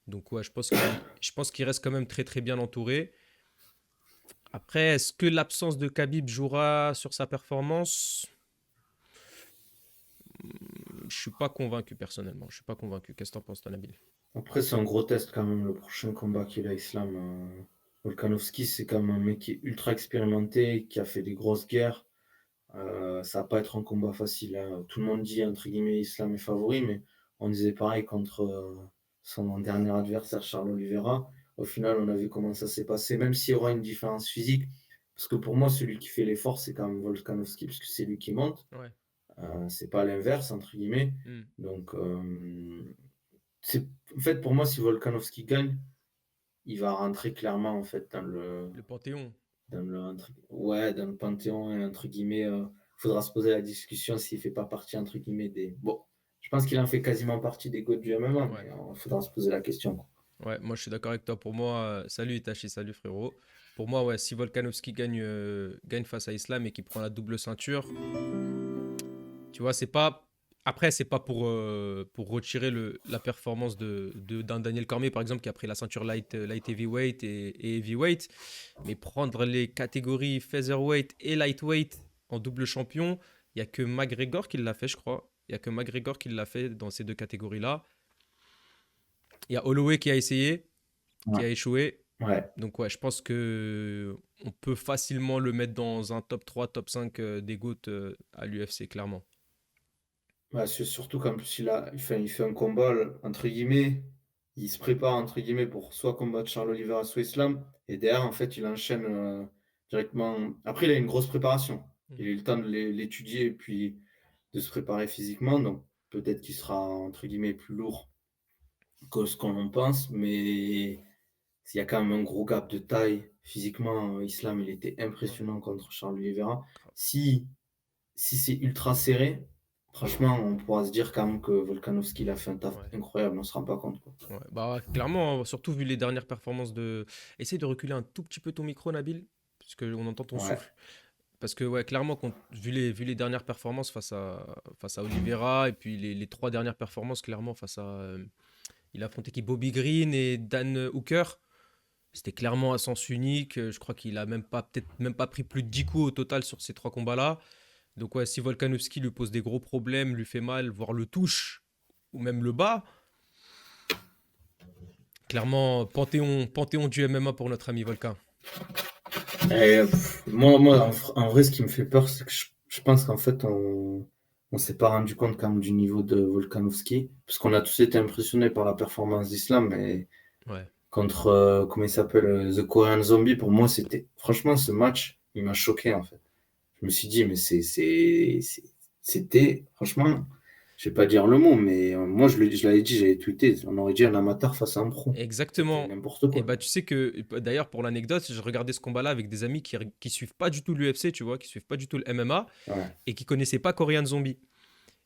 Donc ouais, je pense qu'il reste quand même très très bien entouré. Après, est-ce que l'absence de Khabib jouera sur sa performance? Je suis pas convaincu personnellement. Je suis pas convaincu. Qu'est-ce que t'en penses, toi, Nabil? Après, c'est un gros test quand même, le prochain combat qu'il a Islam. Volkanovski, c'est quand même un mec qui est ultra expérimenté, qui a fait des grosses guerres. Ça va pas être un combat facile, hein. Tout le monde dit, entre guillemets, Islam est favori, mais on disait pareil contre son dernier adversaire, Charles Oliveira. Au final, on a vu comment ça s'est passé, même s'il y aura une différence physique. Parce que pour moi, celui qui fait l'effort, c'est quand même Volkanovski, parce que c'est lui qui monte. Ouais. C'est pas l'inverse, entre guillemets. Hmm. Donc, c'est, en fait, pour moi, si Volkanovski gagne, il va rentrer clairement en fait Le Panthéon. ouais, dans le panthéon et entre guillemets, faudra se poser la discussion s'il fait pas partie entre guillemets des. Bon, je pense qu'il en fait quasiment partie des GOAT du MMA, mais Ouais. il faudra se poser la question, quoi. Ouais, moi je suis d'accord avec toi. Pour moi, salut Itachi, salut frérot. Pour moi, ouais, si Volkanovski gagne face à Islam et qu'il prend la double ceinture, tu vois, c'est pas. Après, c'est pas pour retirer la performance d'un Daniel Cormier, par exemple, qui a pris la ceinture light heavyweight et heavyweight. Mais prendre les catégories featherweight et lightweight en double champion, il y a que McGregor qui l'a fait, je crois. Il y a que McGregor qui l'a fait dans ces deux catégories-là. Il y a Holloway qui a essayé, qui Ouais. a échoué. Ouais. Donc ouais, je pense que on peut facilement le mettre dans un top 3, top 5 des GOAT à l'UFC, clairement. Ouais, c'est surtout qu'en plus il fait un combat entre guillemets, il se prépare entre guillemets pour soit combattre Charles Oliveira, soit Islam, et derrière en fait il enchaîne directement. Après il a une grosse préparation. Mm. Il a eu le temps de l'étudier et puis de se préparer physiquement, donc peut-être qu'il sera entre guillemets plus lourd que ce qu'on en pense, mais il y a quand même un gros gap de taille. Physiquement, Islam, il était Ouais, impressionnant contre Charles Oliveira. grave. Si, si c'est ultra serré, franchement, on pourra se dire quand même que Volkanovski il a fait un taf Ouais. incroyable, on ne se rend pas compte, quoi. Ouais. Bah, clairement, hein, surtout vu les dernières performances de. Essaye de reculer un tout petit peu ton micro, Nabil, puisqu'on entend ton Ouais, souffle. Parce que, ouais, clairement, vu les dernières performances face à Oliveira, et puis les trois dernières performances, clairement, face à. Il a affronté qui Bobby Green et Dan Hooker. C'était clairement à sens unique. Je crois qu'il a même pas, peut-être même pas pris plus de 10 coups au total sur ces trois combats-là. Donc ouais, si Volkanovski lui pose des gros problèmes, lui fait mal, voire le touche, ou même le bat, clairement, panthéon du MMA pour notre ami Volkan. Moi en vrai, ce qui me fait peur, c'est que je pense qu'en fait, on s'est pas rendu compte quand même du niveau de Volkanovski, parce qu'on a tous été impressionnés par la performance d'Islam, mais Ouais, contre, comment il s'appelle, The Korean Zombie, pour moi, franchement, ce match, il m'a choqué, en fait. Je me suis dit, mais c'était, franchement, je vais pas dire le mot, mais moi, je l'avais dit, j'avais tweeté, on aurait dit un amateur face à un pro. C'était exactement. n'importe Et quoi. bah tu sais que, d'ailleurs pour l'anecdote, je regardais ce combat-là avec des amis qui suivent pas du tout l'UFC, tu vois, qui suivent pas du tout le MMA Ouais, et qui connaissaient pas Korean Zombie.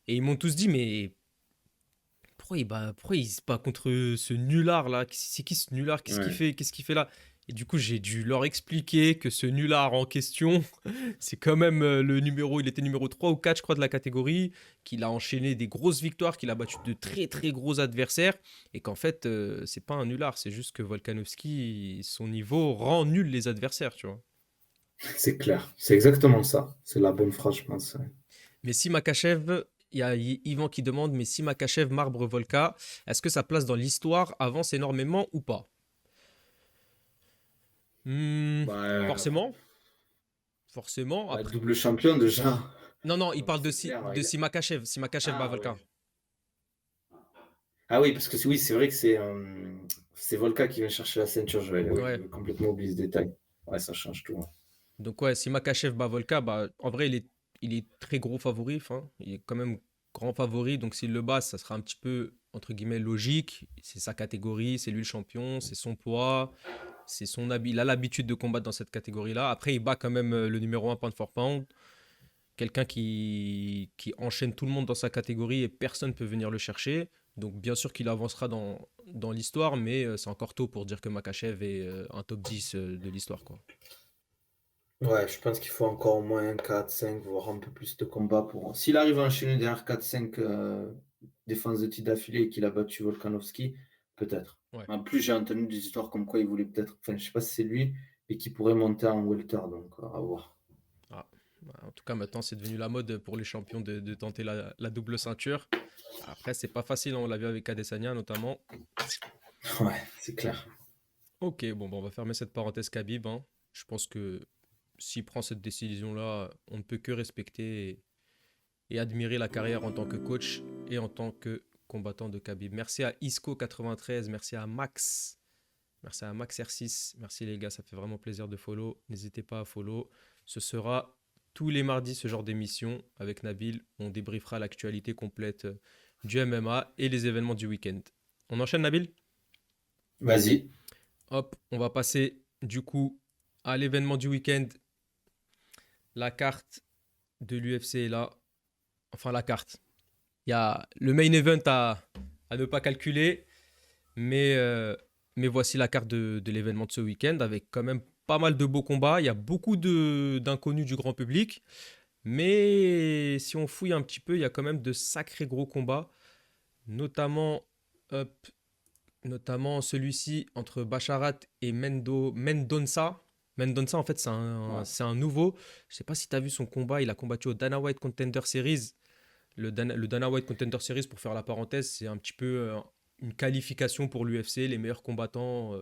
Et ils m'ont tous dit, mais pourquoi il se bat contre ce nulard là? C'est qui ce nulard? Qu'est-ce qu'il ouais. fait? Qu'est-ce qu'il fait là? Et du coup, j'ai dû leur expliquer que ce nulard en question, c'est quand même il était numéro 3 ou 4, je crois, de la catégorie, qu'il a enchaîné des grosses victoires, qu'il a battu de très très gros adversaires, et qu'en fait, c'est pas un nulard, c'est juste que Volkanovski, son niveau rend nul les adversaires, tu vois. C'est clair. C'est exactement ça. C'est la bonne phrase, je pense. Ouais. Mais si Makachev, il y a Yvan qui demande, mais si Makachev marbre Volka, est-ce que sa place dans l'histoire avance énormément ou pas? Hmm, Bah, forcément, forcément. Après, double champion déjà. non, non, il Donc parle c'est clair. De Simakachev. Simakachev bat Ah ouais. Volkan. Ah oui, parce que oui, c'est vrai que c'est Volka qui vient chercher la ceinture. Oui, Ouais. j'avais complètement oublié ce détail. Ouais, ça change tout. Ouais. Donc, ouais, Simakachev bat Volka, bah, en vrai, il est très gros favori. Enfin, il est quand même grand favori. Donc, s'il le bat, ça sera un petit peu, entre guillemets, logique. C'est sa catégorie, c'est lui le champion, c'est son poids, il a l'habitude de combattre dans cette catégorie-là. Après, il bat quand même le numéro un pound for pound. Quelqu'un qui enchaîne tout le monde dans sa catégorie et personne ne peut venir le chercher. Donc bien sûr qu'il avancera dans l'histoire, mais c'est encore tôt pour dire que Makachev est un top 10 de l'histoire, quoi. Ouais, je pense qu'il faut encore au moins un 4-5, voire un peu plus de combats pour. S'il arrive à enchaîner derrière 4-5 défenses de titre d'affilée et qu'il a battu Volkanovski, peut-être. Ouais. En plus, j'ai entendu des histoires comme quoi il voulait peut-être. Enfin, je sais pas si c'est lui, mais qui pourrait monter en welter, donc à voir. Ah. Bah, en tout cas, maintenant, c'est devenu la mode pour les champions de tenter la double ceinture. Après, c'est pas facile, hein, on l'a vu avec Adesanya notamment. Ouais, c'est clair. Ok, bon, bah, on va fermer cette parenthèse Khabib, hein. Je pense que s'il prend cette décision-là, on ne peut que respecter et admirer la carrière en tant que coach et en tant que combattant de Khabib. Merci à Isco93, merci à Max R6, merci les gars, ça fait vraiment plaisir de follow. N'hésitez pas à follow. Ce sera tous les mardis ce genre d'émission avec Nabil. On débriefera l'actualité complète du MMA et les événements du week-end. On enchaîne Nabil? Vas-y. Hop, on va passer du coup à l'événement du week-end. La carte de l'UFC est là. Enfin la carte. Il y a le main event à ne pas calculer, mais, euh, mais voici la carte de l'événement de ce week-end avec quand même pas mal de beaux combats. Il y a beaucoup d'inconnus du grand public, mais si on fouille un petit peu, il y a quand même de sacrés gros combats, notamment, hop, notamment celui-ci entre Basharat et Mendonça. Mendonça, en fait, Ouais. c'est un nouveau. Je sais pas si tu as vu son combat. Il a combattu au Dana White Contender Series. Le Dana White Contender Series, pour faire la parenthèse, c'est un petit peu une qualification pour l'UFC. Les meilleurs combattants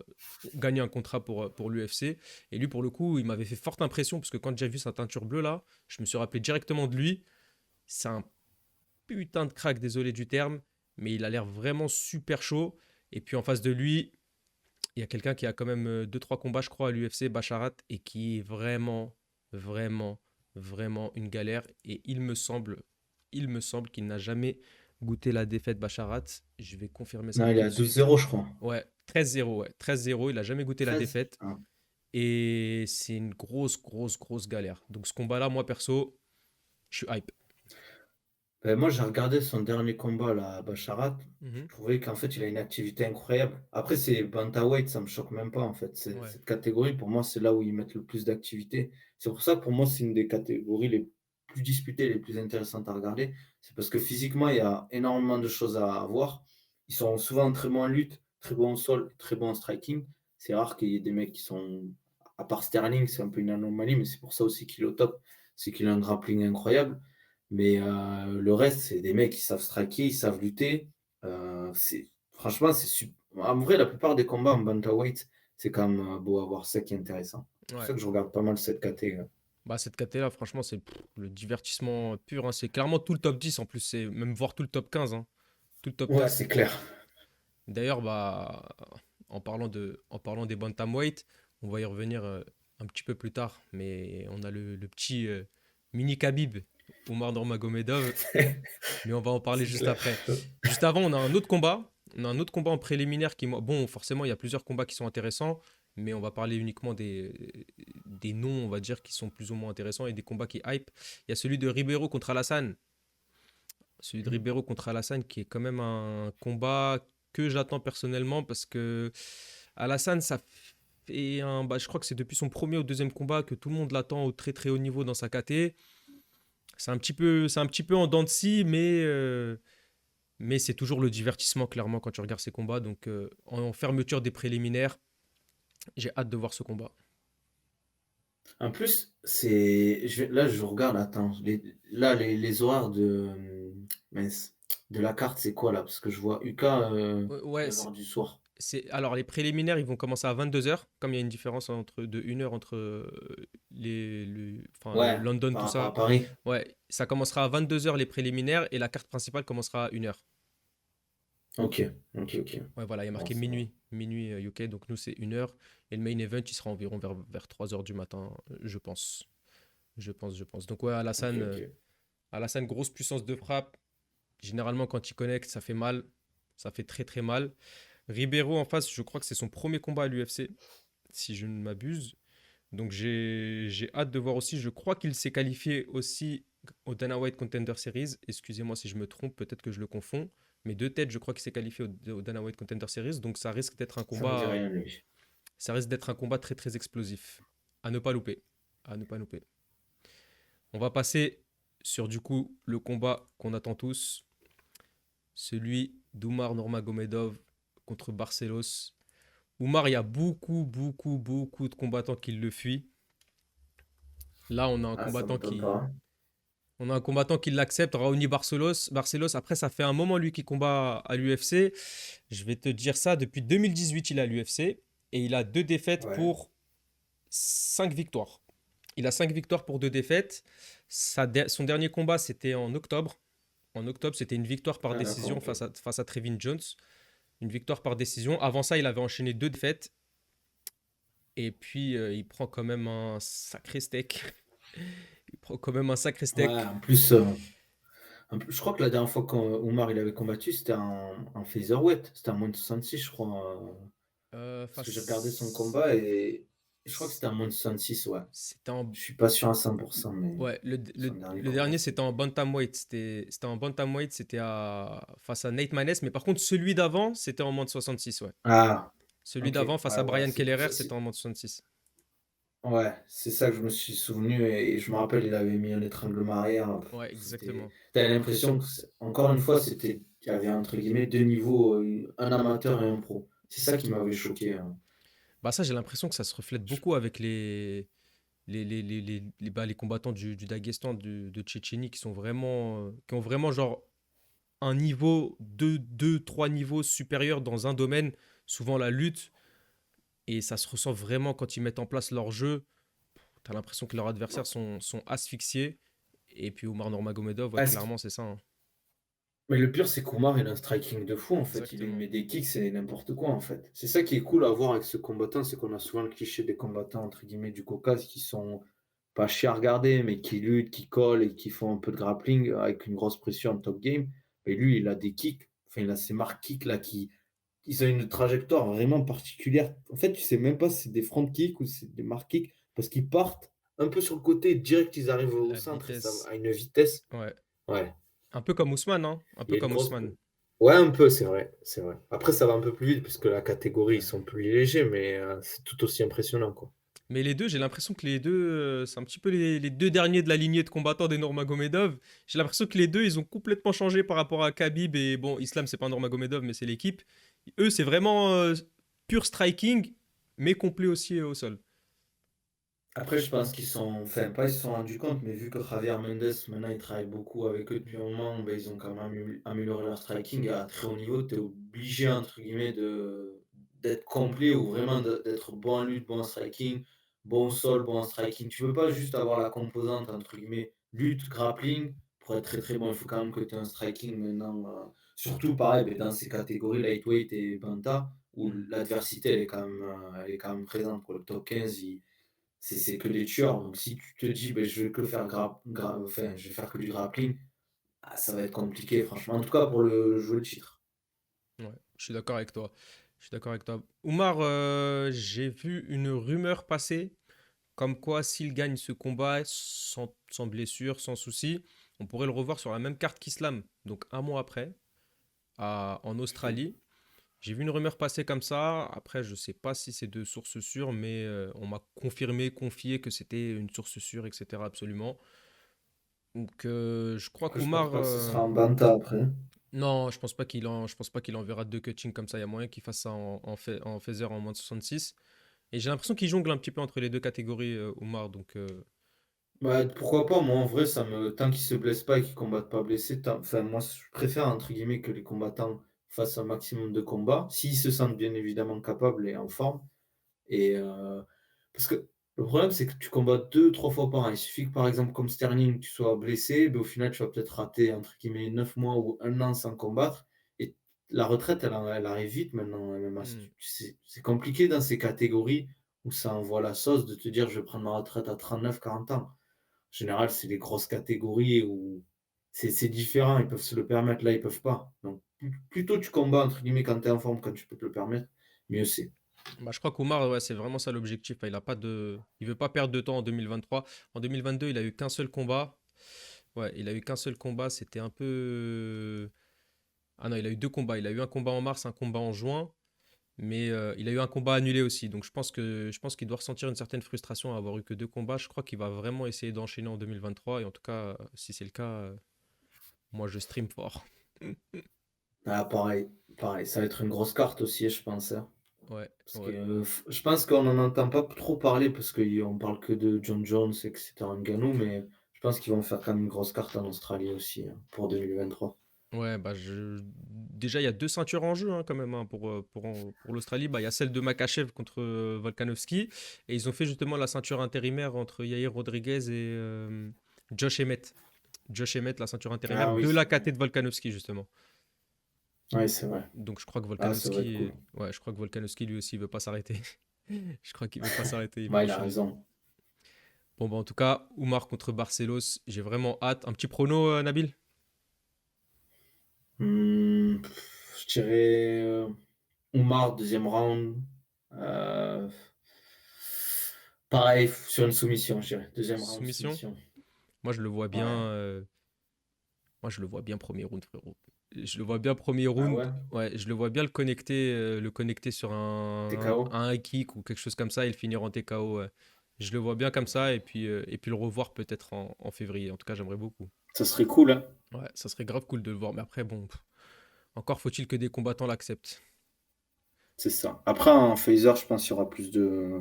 gagnent un contrat pour l'UFC. Et lui, pour le coup, il m'avait fait forte impression parce que quand j'ai vu sa teinture bleue là, je me suis rappelé directement de lui. C'est un putain de crack, désolé du terme, mais il a l'air vraiment super chaud. Et puis en face de lui, il y a quelqu'un qui a quand même deux trois combats, je crois, à l'UFC, Bacharat, et qui est vraiment, vraiment, vraiment une galère. Et il me semble qu'il n'a jamais goûté la défaite Bacharat. Je vais confirmer ça Non, il est tout de à suite. 12-0, je crois. Ouais, 13-0, ouais, 13-0, il n'a jamais goûté la 13. défaite. Ah. Et c'est une grosse, grosse, grosse galère. Donc ce combat-là, moi perso, je suis hype. Moi, j'ai regardé son dernier combat là, à Basharat. Je Mhm. trouvais qu'en fait, il a une activité incroyable. Après, c'est bantamweight, ça me choque même pas en fait. Ouais, Cette catégorie, pour moi, c'est là où ils mettent le plus d'activité. C'est pour ça, pour moi, c'est une des catégories les plus disputées, les plus intéressantes à regarder. C'est parce que physiquement, il y a énormément de choses à voir. Ils sont souvent très bons en lutte, très bons au sol, très bons en striking. C'est rare qu'il y ait des mecs qui sont, à part Sterling, c'est un peu une anomalie, mais c'est pour ça aussi qu'il est au top. c'est qu'il a un grappling incroyable. Mais le reste, c'est des mecs qui savent striker, ils savent lutter. Franchement, en vrai, la plupart des combats en bantamweight, c'est quand même beau à voir, ça qui est intéressant. C'est pour Ouais. ça que je regarde pas mal cette caté. Bah, cette KT-là, franchement, c'est le divertissement pur, hein. C'est clairement tout le top 10 en plus. C'est même voire tout le top 15, hein. Tout le top Ouais, 15. c'est clair. D'ailleurs, bah, en parlant des bantamweight, on va y revenir un petit peu plus tard. Mais on a le petit mini Khabib, Oumar Nurmagomedov. Mais on va en parler C'est juste clair. après. Juste avant, on a un autre combat. On a un autre combat en préliminaire qui, bon, forcément, il y a plusieurs combats qui sont intéressants, mais on va parler uniquement des noms, on va dire, qui sont plus ou moins intéressants et des combats qui hype. Il y a celui de Ribeiro contre Alassane. Celui de Ribeiro contre Alassane qui est quand même un combat que j'attends personnellement parce que Alassane, ça fait bah, je crois que c'est depuis son premier ou deuxième combat que tout le monde l'attend au très très haut niveau dans sa KT. C'est un petit peu en dents de scie, mais c'est toujours le divertissement, clairement, quand tu regardes ces combats. Donc, en fermeture des préliminaires, j'ai hâte de voir ce combat. En plus, là, je regarde, attends, les horaires mince, de la carte, c'est quoi là? Parce que je vois UK Ouais, 9 h du soir. alors les préliminaires, ils vont commencer à 22 heures, comme il y a une différence de 1 heure entre enfin, Ouais, London, par tout rapport ça. à Paris. Ouais, ça commencera à 22 heures les préliminaires et la carte principale commencera à 1 heure. Ok, ok, ok. Ouais, voilà, il y a Bon, marqué ça va. minuit UK, donc nous c'est 1 heure. Et le main event, il sera environ vers 3 heures du matin, je pense. Je pense. Donc ouais, Ok, ok. Alassane, grosse puissance de frappe. Généralement, quand il connecte, ça fait mal. Ça fait très très mal. Ribeiro en face, je crois que c'est son premier combat à l'UFC, si je ne m'abuse. Donc j'ai hâte de voir aussi. Je crois qu'il s'est qualifié aussi au Dana White Contender Series. Excusez-moi si je me trompe, peut-être que je le confonds. Mais de tête, je crois qu'il s'est qualifié au Dana White Contender Series. Donc Ça me dit rien, lui. ça risque d'être un combat très très explosif. À ne pas louper. À ne pas louper. On va passer sur du coup le combat qu'on attend tous, celui d'Oumar Nurmagomedov contre Barcelos. Oumar, il y a beaucoup de combattants qui le fuient. Là, Ah, ça m'étonne pas. on a un combattant qui l'accepte, Raoni Barcelos. Barcelos, après, ça fait un moment lui qui combat à l'UFC. Je vais te dire ça, depuis 2018, il est à l'UFC et il a 2 défaites Ouais. pour 5 victoires. Il a 5 victoires pour 2 défaites. Son dernier combat, c'était en octobre. En octobre, c'était une victoire par Ah, d'accord, décision ok. face à Trevin Jones. Une victoire par décision. Avant ça, il avait enchaîné 2 défaites. Et puis, il prend quand même un sacré steak. Il prend quand même un sacré Ouais, steak. je crois que la dernière fois qu'Oumar il avait combattu, c'était en featherweight. C'était en moins de 66, je crois. Parce que j'ai regardé son combat et je crois que c'était en moins de 66, ouais. C'était en... Je suis pas sûr à 100%, mais Ouais, son dernier le combat, dernier, c'était. c'était en bantamweight. C'était en bantamweight, c'était face à Nate Maness. Mais par contre, celui d'avant, c'était en moins de 66, ouais. Ah, Celui ok. d'avant, face Ouais, à voilà, Brian c'est pour Kelleher, ça. c'était en moins de 66. Ouais, c'est ça que je me suis souvenu et je me rappelle, il avait mis un étranglement arrière. Ouais, exactement. T'avais l'impression que, encore une fois, il y avait entre guillemets deux niveaux, un amateur et un pro. C'est ça qui m'avait choqué, hein. Bah ça, j'ai l'impression que ça se reflète Je- beaucoup avec les combattants du Daghestan, de Tchétchénie, qui ont vraiment genre un niveau, deux, trois niveaux supérieurs dans un domaine, souvent la lutte, et ça se ressent vraiment quand ils mettent en place leur jeu. T'as l'impression que leurs adversaires sont asphyxiés, et puis Omar Nurmagomedov, ouais, Ah, clairement, c'est ça, hein. mais le pire, c'est qu'Oumar, il a un striking de fou, en fait. Il Exactement. met des kicks, c'est n'importe quoi, en fait. C'est ça qui est cool à voir avec ce combattant, c'est qu'on a souvent le cliché des combattants, entre guillemets, du Caucase, qui sont pas chiants à regarder, mais qui luttent, qui collent et qui font un peu de grappling avec une grosse pression en top game. Et lui, il a des kicks, enfin, il a ces marques kicks là ils ont une trajectoire vraiment particulière. En fait, tu sais même pas si c'est des front kicks ou c'est des marques kicks, parce qu'ils partent un peu sur le côté, direct, ils arrivent au La centre et ça va vitesse, à une vitesse. ouais. Ouais, Un peu comme Ousmane, hein. Un il peu y a une comme grosse. Ousmane. Ouais, un peu, c'est vrai, c'est vrai. Après, ça va un peu plus vite, puisque la catégorie, ils sont plus légers, mais c'est tout aussi impressionnant, quoi. Mais les deux, j'ai l'impression que les deux, c'est un petit peu les deux derniers de la lignée de combattants des Nurmagomedov. J'ai l'impression que les deux, ils ont complètement changé par rapport à Khabib et bon, Islam, c'est pas Nurmagomedov, mais c'est l'équipe. Eux, c'est vraiment pur striking, mais complet aussi au sol. Après, je pense qu'ils sont, enfin, pas ils se sont rendus compte, mais vu que Javier Mendes, maintenant, il travaille beaucoup avec eux depuis un moment, ben, ils ont quand même amélioré leur striking à très haut niveau. Tu es obligé, entre guillemets, d'être complet ou vraiment d'être bon en lutte, bon en striking, bon au sol, bon en striking. Tu veux pas juste avoir la composante, entre guillemets, lutte, grappling, pour être très très bon. Il faut quand même que tu aies un striking maintenant. Surtout, pareil, ben, dans ces catégories lightweight et banta, où Hmm. l'adversité, elle est quand même présente. Pour le top 15, c'est que des tueurs. Donc si tu te dis, ben, je vais que faire enfin, je vais faire que du grappling, ah, ça va être compliqué, franchement. En tout cas, pour jouer le titre. Ouais, je suis d'accord avec toi. Je suis d'accord avec toi. Oumar, j'ai vu une rumeur passer comme quoi s'il gagne ce combat sans blessure, sans souci, on pourrait le revoir sur la même carte qu'Islam, donc un mois après, en Australie. J'ai vu une rumeur passer comme ça. Après, je ne sais pas si c'est de source sûre, mais on m'a confirmé, confié que c'était une source sûre, etc. Absolument. Donc, je crois Après, je pense qu'Oumar, pas que ce sera un banta après. non, je pense pas qu'il enverra deux cuttings comme ça. Il y a moyen qu'il fasse ça en phaser en moins de 66. Et j'ai l'impression qu'il jongle un petit peu entre les deux catégories, Oumar. Donc, Bah, pourquoi pas, moi en vrai, tant qu'ils se blessent pas et qu'ils combattent pas blessés, enfin, moi je préfère entre guillemets que les combattants fassent un maximum de combats, s'ils se sentent bien évidemment capables et en forme. Et parce que le problème, c'est que tu combats 2 3 fois par an. Il suffit que, par exemple, comme Sterling, tu sois blessé, mais au final, tu vas peut-être rater, entre guillemets, 9 mois ou 1 an sans combattre. Et la retraite, elle arrive vite maintenant en MMA. hmm. C'est compliqué dans ces catégories où ça envoie la sauce de te dire je vais prendre ma retraite à 39 40 ans. En général, c'est les grosses catégories où c'est différent. Ils peuvent se le permettre. Là, ils peuvent pas. Donc, plutôt tu combats, entre guillemets, quand tu es en forme, quand tu peux te le permettre, mieux c'est. Bah, je crois qu'Oumar, ouais, c'est vraiment ça l'objectif. Il veut pas perdre de temps en 2023. En 2022, il a eu qu'un seul combat. Ouais, il a eu qu'un seul combat. C'était un peu. Ah non, il a eu deux combats. Il a eu un combat en mars, un combat en juin. Mais il a eu un combat annulé aussi. Donc je pense qu'il doit ressentir une certaine frustration à avoir eu que deux combats. Je crois qu'il va vraiment essayer d'enchaîner en 2023. Et en tout cas, si c'est le cas, moi je stream fort. Ah, pareil, pareil, ça va être une grosse carte aussi, je pense, hein. Ouais, Parce que ouais. je pense qu'on n'en entend pas trop parler parce qu'on parle que de John Jones, etc., Ngannou, mais je pense qu'ils vont faire quand même une grosse carte en Australie aussi, hein, pour 2023. Ouais, déjà, il y a deux ceintures en jeu hein, quand même hein, pour l'Australie. Bah, il y a celle de Makachev contre Volkanovski. Et ils ont fait justement la ceinture intérimaire entre Yair Rodriguez et Josh Emmett. Josh Emmett, la ceinture intérimaire Ah oui, de la KT de Volkanovski, justement. ouais, c'est vrai. Donc je crois que Ah, ça va être Volkanovski, cool. ouais, je crois que Volkanovski lui aussi il veut pas s'arrêter. Je crois qu'il veut pas s'arrêter, il veut Bah, il a enchaîner. raison. Bon bah en tout cas, Oumar contre Barcelos, j'ai vraiment hâte. Un petit prono, Nabil? Je dirais Oumar, deuxième round. Euh, Pareil, sur une soumission, je dirais. Deuxième round, Soumission? soumission. Moi je le vois bien. Ouais. Moi je le vois bien premier round, frérot. Je le vois bien premier Ah round. ouais? Ouais, je le vois bien le connecter sur TKO? un high kick ou quelque chose comme ça et le finir en TKO. Ouais. Je le vois bien comme ça et puis le revoir peut-être en février. En tout cas, j'aimerais beaucoup. Ça serait cool, hein? Ouais, ça serait grave cool de le voir. Mais après, bon, encore faut-il que des combattants l'acceptent. C'est ça. Après, en phaser, je pense qu'il y aura plus de.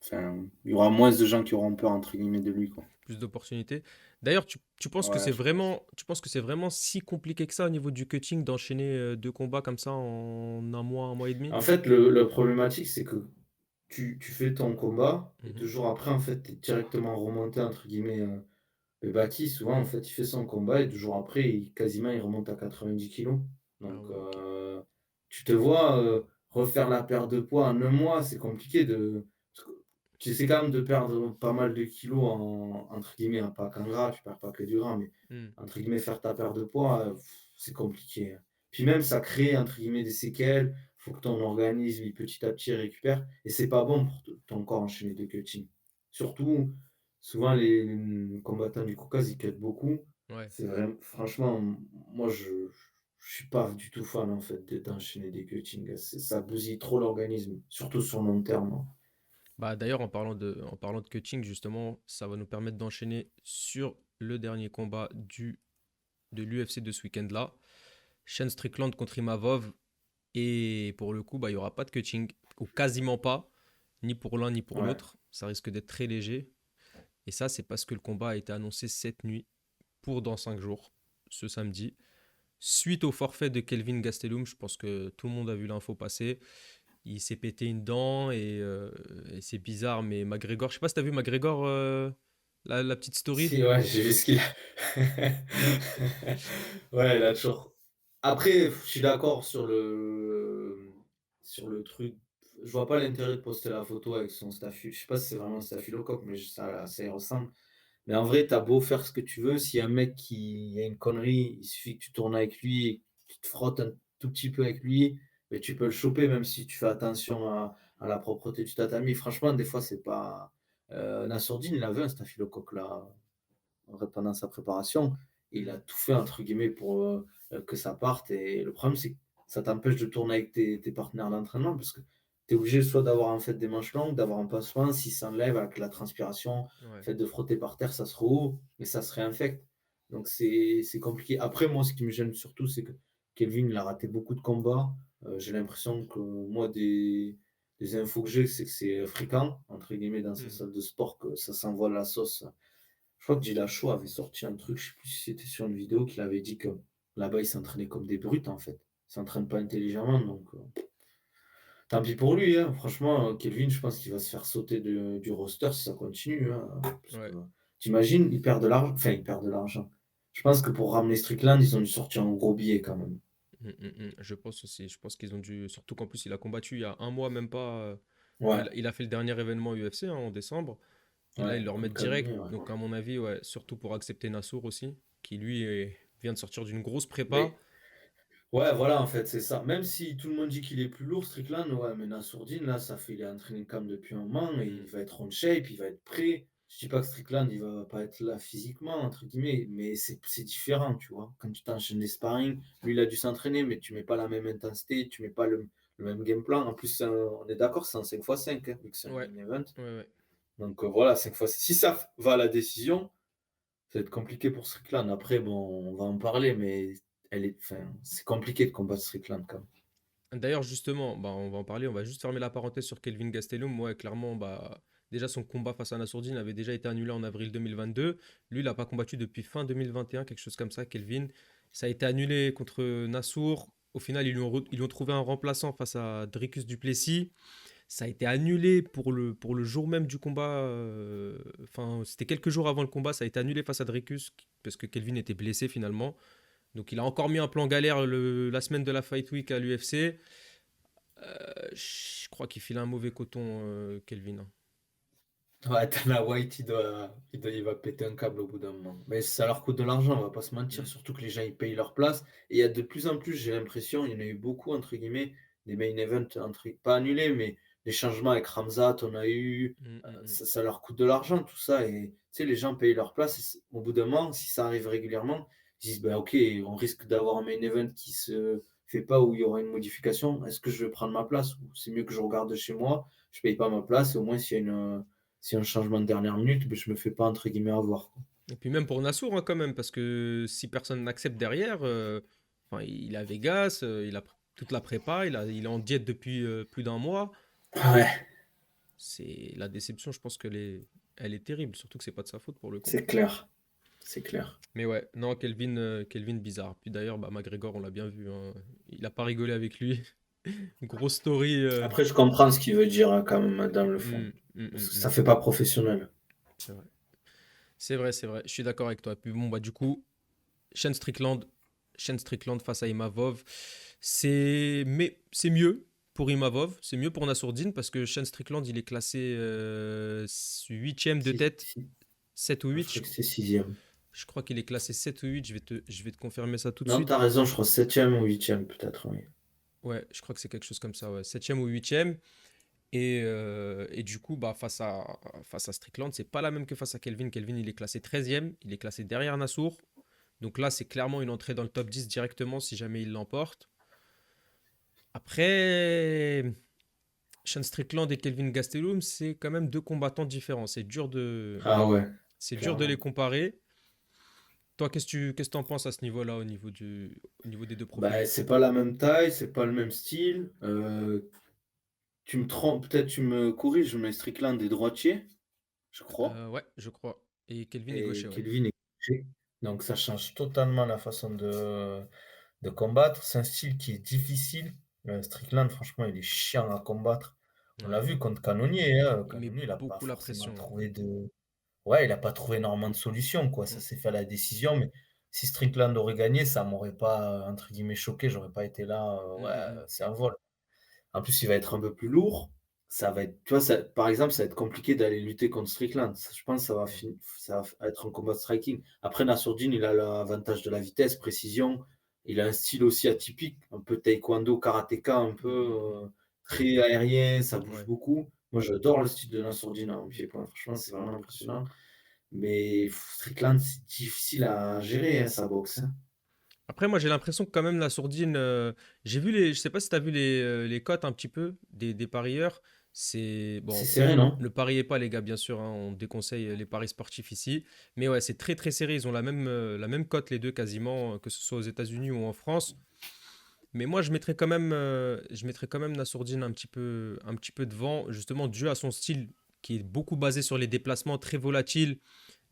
Enfin, il y aura moins de gens qui auront peur, entre guillemets, de lui, quoi. Plus d'opportunités. D'ailleurs, tu penses que Ouais, je pense. tu penses que c'est vraiment si compliqué que ça au niveau du cutting d'enchaîner deux combats comme ça en un mois et demi? En fait, la problématique, c'est que tu fais ton combat, et Mhm. 2 jours après, en fait, tu es directement remonté, entre guillemets, le Baki, souvent, en fait, il fait son combat, et 2 jours après, quasiment, il remonte à 90 kilos. Ah Donc, ouais, ok. tu te vois refaire la perte de poids en un mois, c'est compliqué parce que tu essaies quand même de perdre pas mal de kilos entre guillemets, hein, pas qu'en gras, tu perds pas que du gras, mais Hmm. entre guillemets, faire ta perte de poids, c'est compliqué, hein. Puis même, ça crée entre guillemets des séquelles, faut que ton organisme, il, petit à petit, récupère, et c'est pas bon pour ton corps enchaîné de cutting. Surtout, souvent, les combattants du Caucase, ils cut beaucoup. Ouais. C'est vrai, franchement, moi, je suis pas du tout fan en fait d'enchaîner des cuttings. Ça bousille trop l'organisme, surtout sur le long terme, hein. Bah d'ailleurs, en parlant de cutting, justement, ça va nous permettre d'enchaîner sur le dernier combat de l'UFC de ce week-end-là. Shane Strickland contre Imavov. Et pour le coup, bah, il n'y aura pas de cutting, ou quasiment pas, ni pour l'un ni pour Ouais. l'autre. Ça risque d'être très léger. Et ça, c'est parce que le combat a été annoncé cette nuit pour dans 5 jours, ce samedi. Suite au forfait de Kelvin Gastelum, je pense que tout le monde a vu l'info passer. Il s'est pété une dent et c'est bizarre, mais McGregor, je sais pas si t'as vu McGregor, la petite story. Si, ouais, j'ai vu ce qu'il a. Ouais, il a toujours. Après, je suis d'accord sur le truc. Je vois pas l'intérêt de poster la photo avec son staphylo. Je sais pas si c'est vraiment un staphylocoque, mais ça y ressemble. Mais en vrai, t'as beau faire ce que tu veux, s'il y a un mec qui a une connerie, il suffit que tu tournes avec lui et que tu te frottes un tout petit peu avec lui, mais tu peux le choper même si tu fais attention à la propreté du tatami. Franchement, des fois, c'est pas. Nassourdine, il avait un staphylocoque là pendant sa préparation. Et il Mm, a tout fait, entre guillemets, pour que ça parte. Et le problème, c'est que ça t'empêche de tourner avec tes partenaires d'entraînement parce que tu es obligé soit d'avoir en fait des manches longues, d'avoir un pansement, si ça enlève avec la transpiration, le ouais. fait de frotter par terre, ça se rouvre et ça se réinfecte. Donc c'est compliqué. Après, moi, ce qui me gêne surtout, c'est que Kelvin, il a raté beaucoup de combats. J'ai l'impression que moi, des infos que j'ai, c'est que c'est fréquent, entre guillemets, dans sa Mm, salle de sport, que ça s'envoie la sauce. Je crois que Dillashaw avait sorti un truc, je sais plus si c'était sur une vidéo, qu'il avait dit que là-bas, ils s'entraînaient comme des brutes, en fait. Ils s'entraînent pas intelligemment, donc tant pis pour lui, hein. Franchement, Kelvin, je pense qu'il va se faire sauter du roster si ça continue, hein, parce que ouais. t'imagines, il perd de l'argent. Enfin, il perd de l'argent. Je pense que pour ramener Strickland, ils ont dû sortir un gros billet quand même. Je pense aussi. Je pense qu'ils ont dû. Surtout qu'en plus, il a combattu il y a un mois, même pas. Enfin, Ouais, il a fait le dernier événement UFC, hein, en décembre. Et là, ouais, ils le contre remettent direct. Cannonier, ouais. Donc, à mon avis, ouais, surtout pour accepter Nassour aussi, qui lui vient de sortir d'une grosse prépa. Mais ouais, voilà, en fait, c'est ça. Même si tout le monde dit qu'il est plus lourd, Strickland, ouais, mais Nassourdine, là, ça fait, il est en training camp depuis un moment et Mm, il va être on shape, il va être prêt. Je dis pas que Strickland, il va pas être là physiquement, entre guillemets, mais c'est différent, tu vois. Quand tu t'enchaînes des sparring, lui, il a dû s'entraîner, mais tu mets pas la même intensité, tu mets pas le même game plan. En plus, on est d'accord, c'est un 5x5, hein, vu que c'est un ouais, main event. ouais, ouais. Donc voilà, 5x5. Si ça va à la décision, ça va être compliqué pour Strickland. Après, bon, on va en parler, mais enfin, c'est compliqué de combattre Strickland quand même. D'ailleurs, justement, bah, on va en parler. On va juste fermer la parenthèse sur Kelvin Gastelum. Moi, clairement, bah, déjà, son combat face à Nassourdine avait déjà été annulé en avril 2022. Lui, il n'a pas combattu depuis fin 2021, quelque chose comme ça, Kelvin. Ça a été annulé contre Nassour. Au final, ils lui ont trouvé un remplaçant face à Dricus Duplessis. Ça a été annulé pour le jour même du combat. Enfin, c'était quelques jours avant le combat. Ça a été annulé face à Dricus parce que Kelvin était blessé finalement. Donc, il a encore mis un plan galère la semaine de la Fight Week à l'UFC. Je crois qu'il file un mauvais coton, Kelvin, hein. Ouais, Dana White, il va péter un câble au bout d'un moment. Mais ça leur coûte de l'argent, on va pas se mentir, Mm, surtout que les gens ils payent leur place. Et il y a de plus en plus, j'ai l'impression, il y en a eu beaucoup, entre guillemets, des main events, pas annulés, mais des changements avec Ramzat, on a eu, mm, mm, mm. ça leur coûte de l'argent, tout ça. Et tu sais, les gens payent leur place. Au bout d'un moment, si ça arrive régulièrement, ils disent, bah, ok, on risque d'avoir un main event qui se fait pas où il y aura une modification. Est-ce que je vais prendre ma place ou c'est mieux que je regarde chez moi, je paye pas ma place, et au moins s'il y a un changement de dernière minute, ben, je me fais pas entre guillemets avoir, quoi. Et puis même pour Nassour, hein, quand même, parce que si personne n'accepte derrière, enfin, il est à Vegas, il a toute la prépa, il est en diète depuis plus d'un mois. Ouais, C'est la déception, je pense elle est terrible, surtout que c'est pas de sa faute pour le coup. c'est clair. C'est clair. Mais ouais, non, Kelvin bizarre. Puis d'ailleurs, bah, McGregor, on l'a bien vu, hein, il a pas rigolé avec lui. Grosse story. Après, je comprends ce qu'il veut dire hein, quand même dans le fond. Hmm, hmm, Parce hmm, que hmm. ça fait pas professionnel. C'est vrai. C'est vrai, c'est vrai. Je suis d'accord avec toi. Puis bon, bah du coup, Shane Strickland, Shane Strickland face à Imavov, c'est mieux pour Imavov, c'est mieux pour Nassourdine parce que Shane Strickland, il est classé 8e de Si, tête, si. 7 ou Je 8. crois que c'est sixième. Je crois qu'il est classé 7 ou 8. Je vais te confirmer ça tout de Non, suite. t'as raison, je crois septième ou huitième peut-être, oui. Ouais, je crois que c'est quelque chose comme ça, ouais. 7e ou 8e. Et du coup, bah, face à Strickland, c'est pas la même que face à Kelvin. Kelvin, il est classé 13e, il est classé derrière Nassour. Donc là, c'est clairement une entrée dans le top 10 directement si jamais il l'emporte. Après, Sean Strickland et Kelvin Gastelum, c'est quand même deux combattants différents. Ah ouais, C'est dur de les clairement. comparer. Toi, qu'est-ce que tu en penses à ce niveau-là, au niveau des deux profils? Bah, c'est pas la même taille, c'est pas le même style. Tu me trompes, peut-être tu me corriges, mais Strickland est droitier, je crois, Ouais, je crois. Et Kelvin est et gaucher, ouais. Kelvin est gaucher. Donc ça change totalement la façon de combattre. C'est un style qui est difficile. Strickland, franchement, il est chiant à combattre. On l'a Ouais. vu contre Cannonier, hein. Il met Cannonier, il a pas beaucoup la forcément pression, ouais. trouvé de ouais, il a pas trouvé énormément de solutions, quoi. Ça Mm, s'est fait à la décision, mais si Strickland aurait gagné, ça m'aurait pas, entre guillemets, «choqué». J'aurais pas été là, mm, ouais, mm, mm. c'est un vol. En plus, il va être un peu plus lourd. Ça va être, tu vois, ça, par exemple, ça va être compliqué d'aller lutter contre Strickland. Je pense que Ouais. ça va être un combat de striking. Après, Nassourdine, il a l'avantage de la vitesse, précision. Il a un style aussi atypique, un peu taekwondo, karatéka, un peu Mm, mm, mm. très aérien, ça bouge Ouais. beaucoup. Moi, j'adore le style de Nassourdine en pied-point. Franchement, c'est vraiment impressionnant. Mais Strickland, c'est difficile à gérer, hein, sa boxe, hein. Après, moi, j'ai l'impression que quand même la sourdine, je sais pas si tu as vu les cotes un petit peu des parieurs. C'est C'est bon, serré, non? ne pariez pas les gars, bien sûr, hein, on déconseille les paris sportifs ici. Mais ouais, c'est très très serré. Ils ont la même cote les deux quasiment, que ce soit aux États-Unis ou en France. Mais moi, je mettrais quand même Nassourdine un petit peu devant, justement dû à son style qui est beaucoup basé sur les déplacements, très volatile,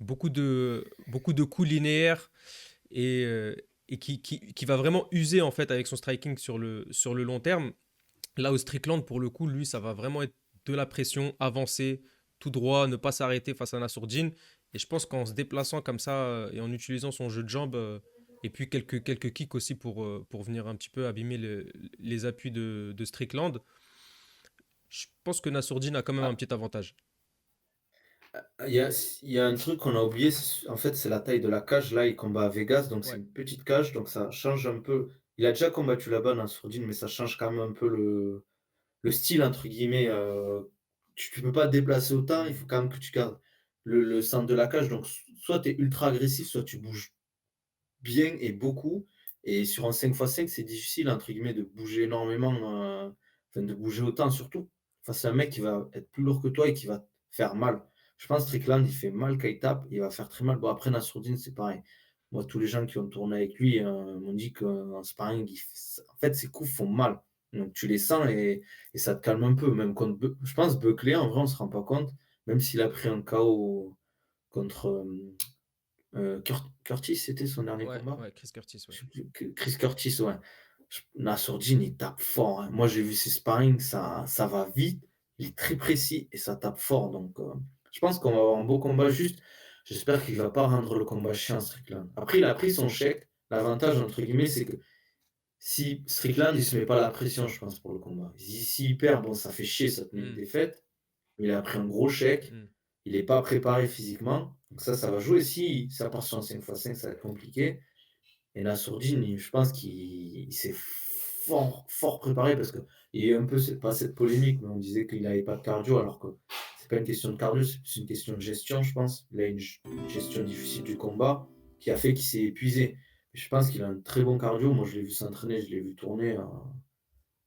beaucoup de coups linéaires et, euh, et qui va vraiment user en fait avec son striking sur le long terme. Là où Strickland, pour le coup, lui, ça va vraiment être de la pression, avancer, tout droit, ne pas s'arrêter face à Nassourdine. Et je pense qu'en se déplaçant comme ça et en utilisant son jeu de jambes et puis quelques kicks aussi pour venir un petit peu abîmer les appuis de Strickland, je pense que Nassourdine a quand même un Ah, petit avantage. il y a, il y a un truc qu'on a oublié, en fait, c'est la taille de la cage. Là, il combat à Vegas, donc c'est Ouais. une petite cage, donc ça change un peu. Il a déjà combattu là-bas dans Sourdine, mais ça change quand même un peu le style, entre guillemets. Tu peux pas te déplacer autant, il Mm, faut quand même que tu gardes le centre de la cage. Donc, soit tu es ultra agressif, soit tu bouges bien et beaucoup. Et sur un 5x5, c'est difficile, entre guillemets, de bouger énormément, enfin, de bouger autant, surtout face à un mec qui va être plus lourd que toi et qui va te faire mal. Je pense que Strickland, il fait mal quand il tape, il va faire très mal. Bon, après, Nassourdine, c'est pareil. Moi, tous les gens qui ont tourné avec lui m'ont dit qu'en sparring, en fait, ses coups font mal. Donc, tu les sens et ça te calme un peu. Même contre, je pense, Buckley, en vrai, on se rend pas compte, même s'il a pris un KO contre Curtis, c'était son dernier ouais, combat? ouais, Chris Curtis, ouais. Je sais plus, Chris Curtis, ouais. Nassourdine, il tape fort, hein. Moi, j'ai vu ses sparring, ça va vite, il est très précis et ça tape fort. Donc, je pense qu'on va avoir un beau combat. Juste, j'espère qu'il va pas rendre le combat chiant, Strickland. Après, il a pris son chèque. L'avantage, entre guillemets, c'est que si Strickland, il se met pas la pression, je pense, pour le combat. S'il perd, bon, ça fait chier, ça tenait une Mm, défaite. Il a pris un gros chèque. mm. Il n'est pas préparé physiquement. Donc ça va jouer. Si ça part sur un 5x5, ça va être compliqué. Et Nassourdine, je pense qu'il s'est fort, fort préparé parce qu'il y a eu un peu, pas cette polémique, mais on disait qu'il n'avait pas de cardio, alors que c'est pas une question de cardio, c'est plus une question de gestion, je pense. Il a une gestion difficile du combat qui a fait qu'il s'est épuisé. Je pense qu'il a un très bon cardio. Moi, je l'ai vu s'entraîner, je l'ai vu tourner.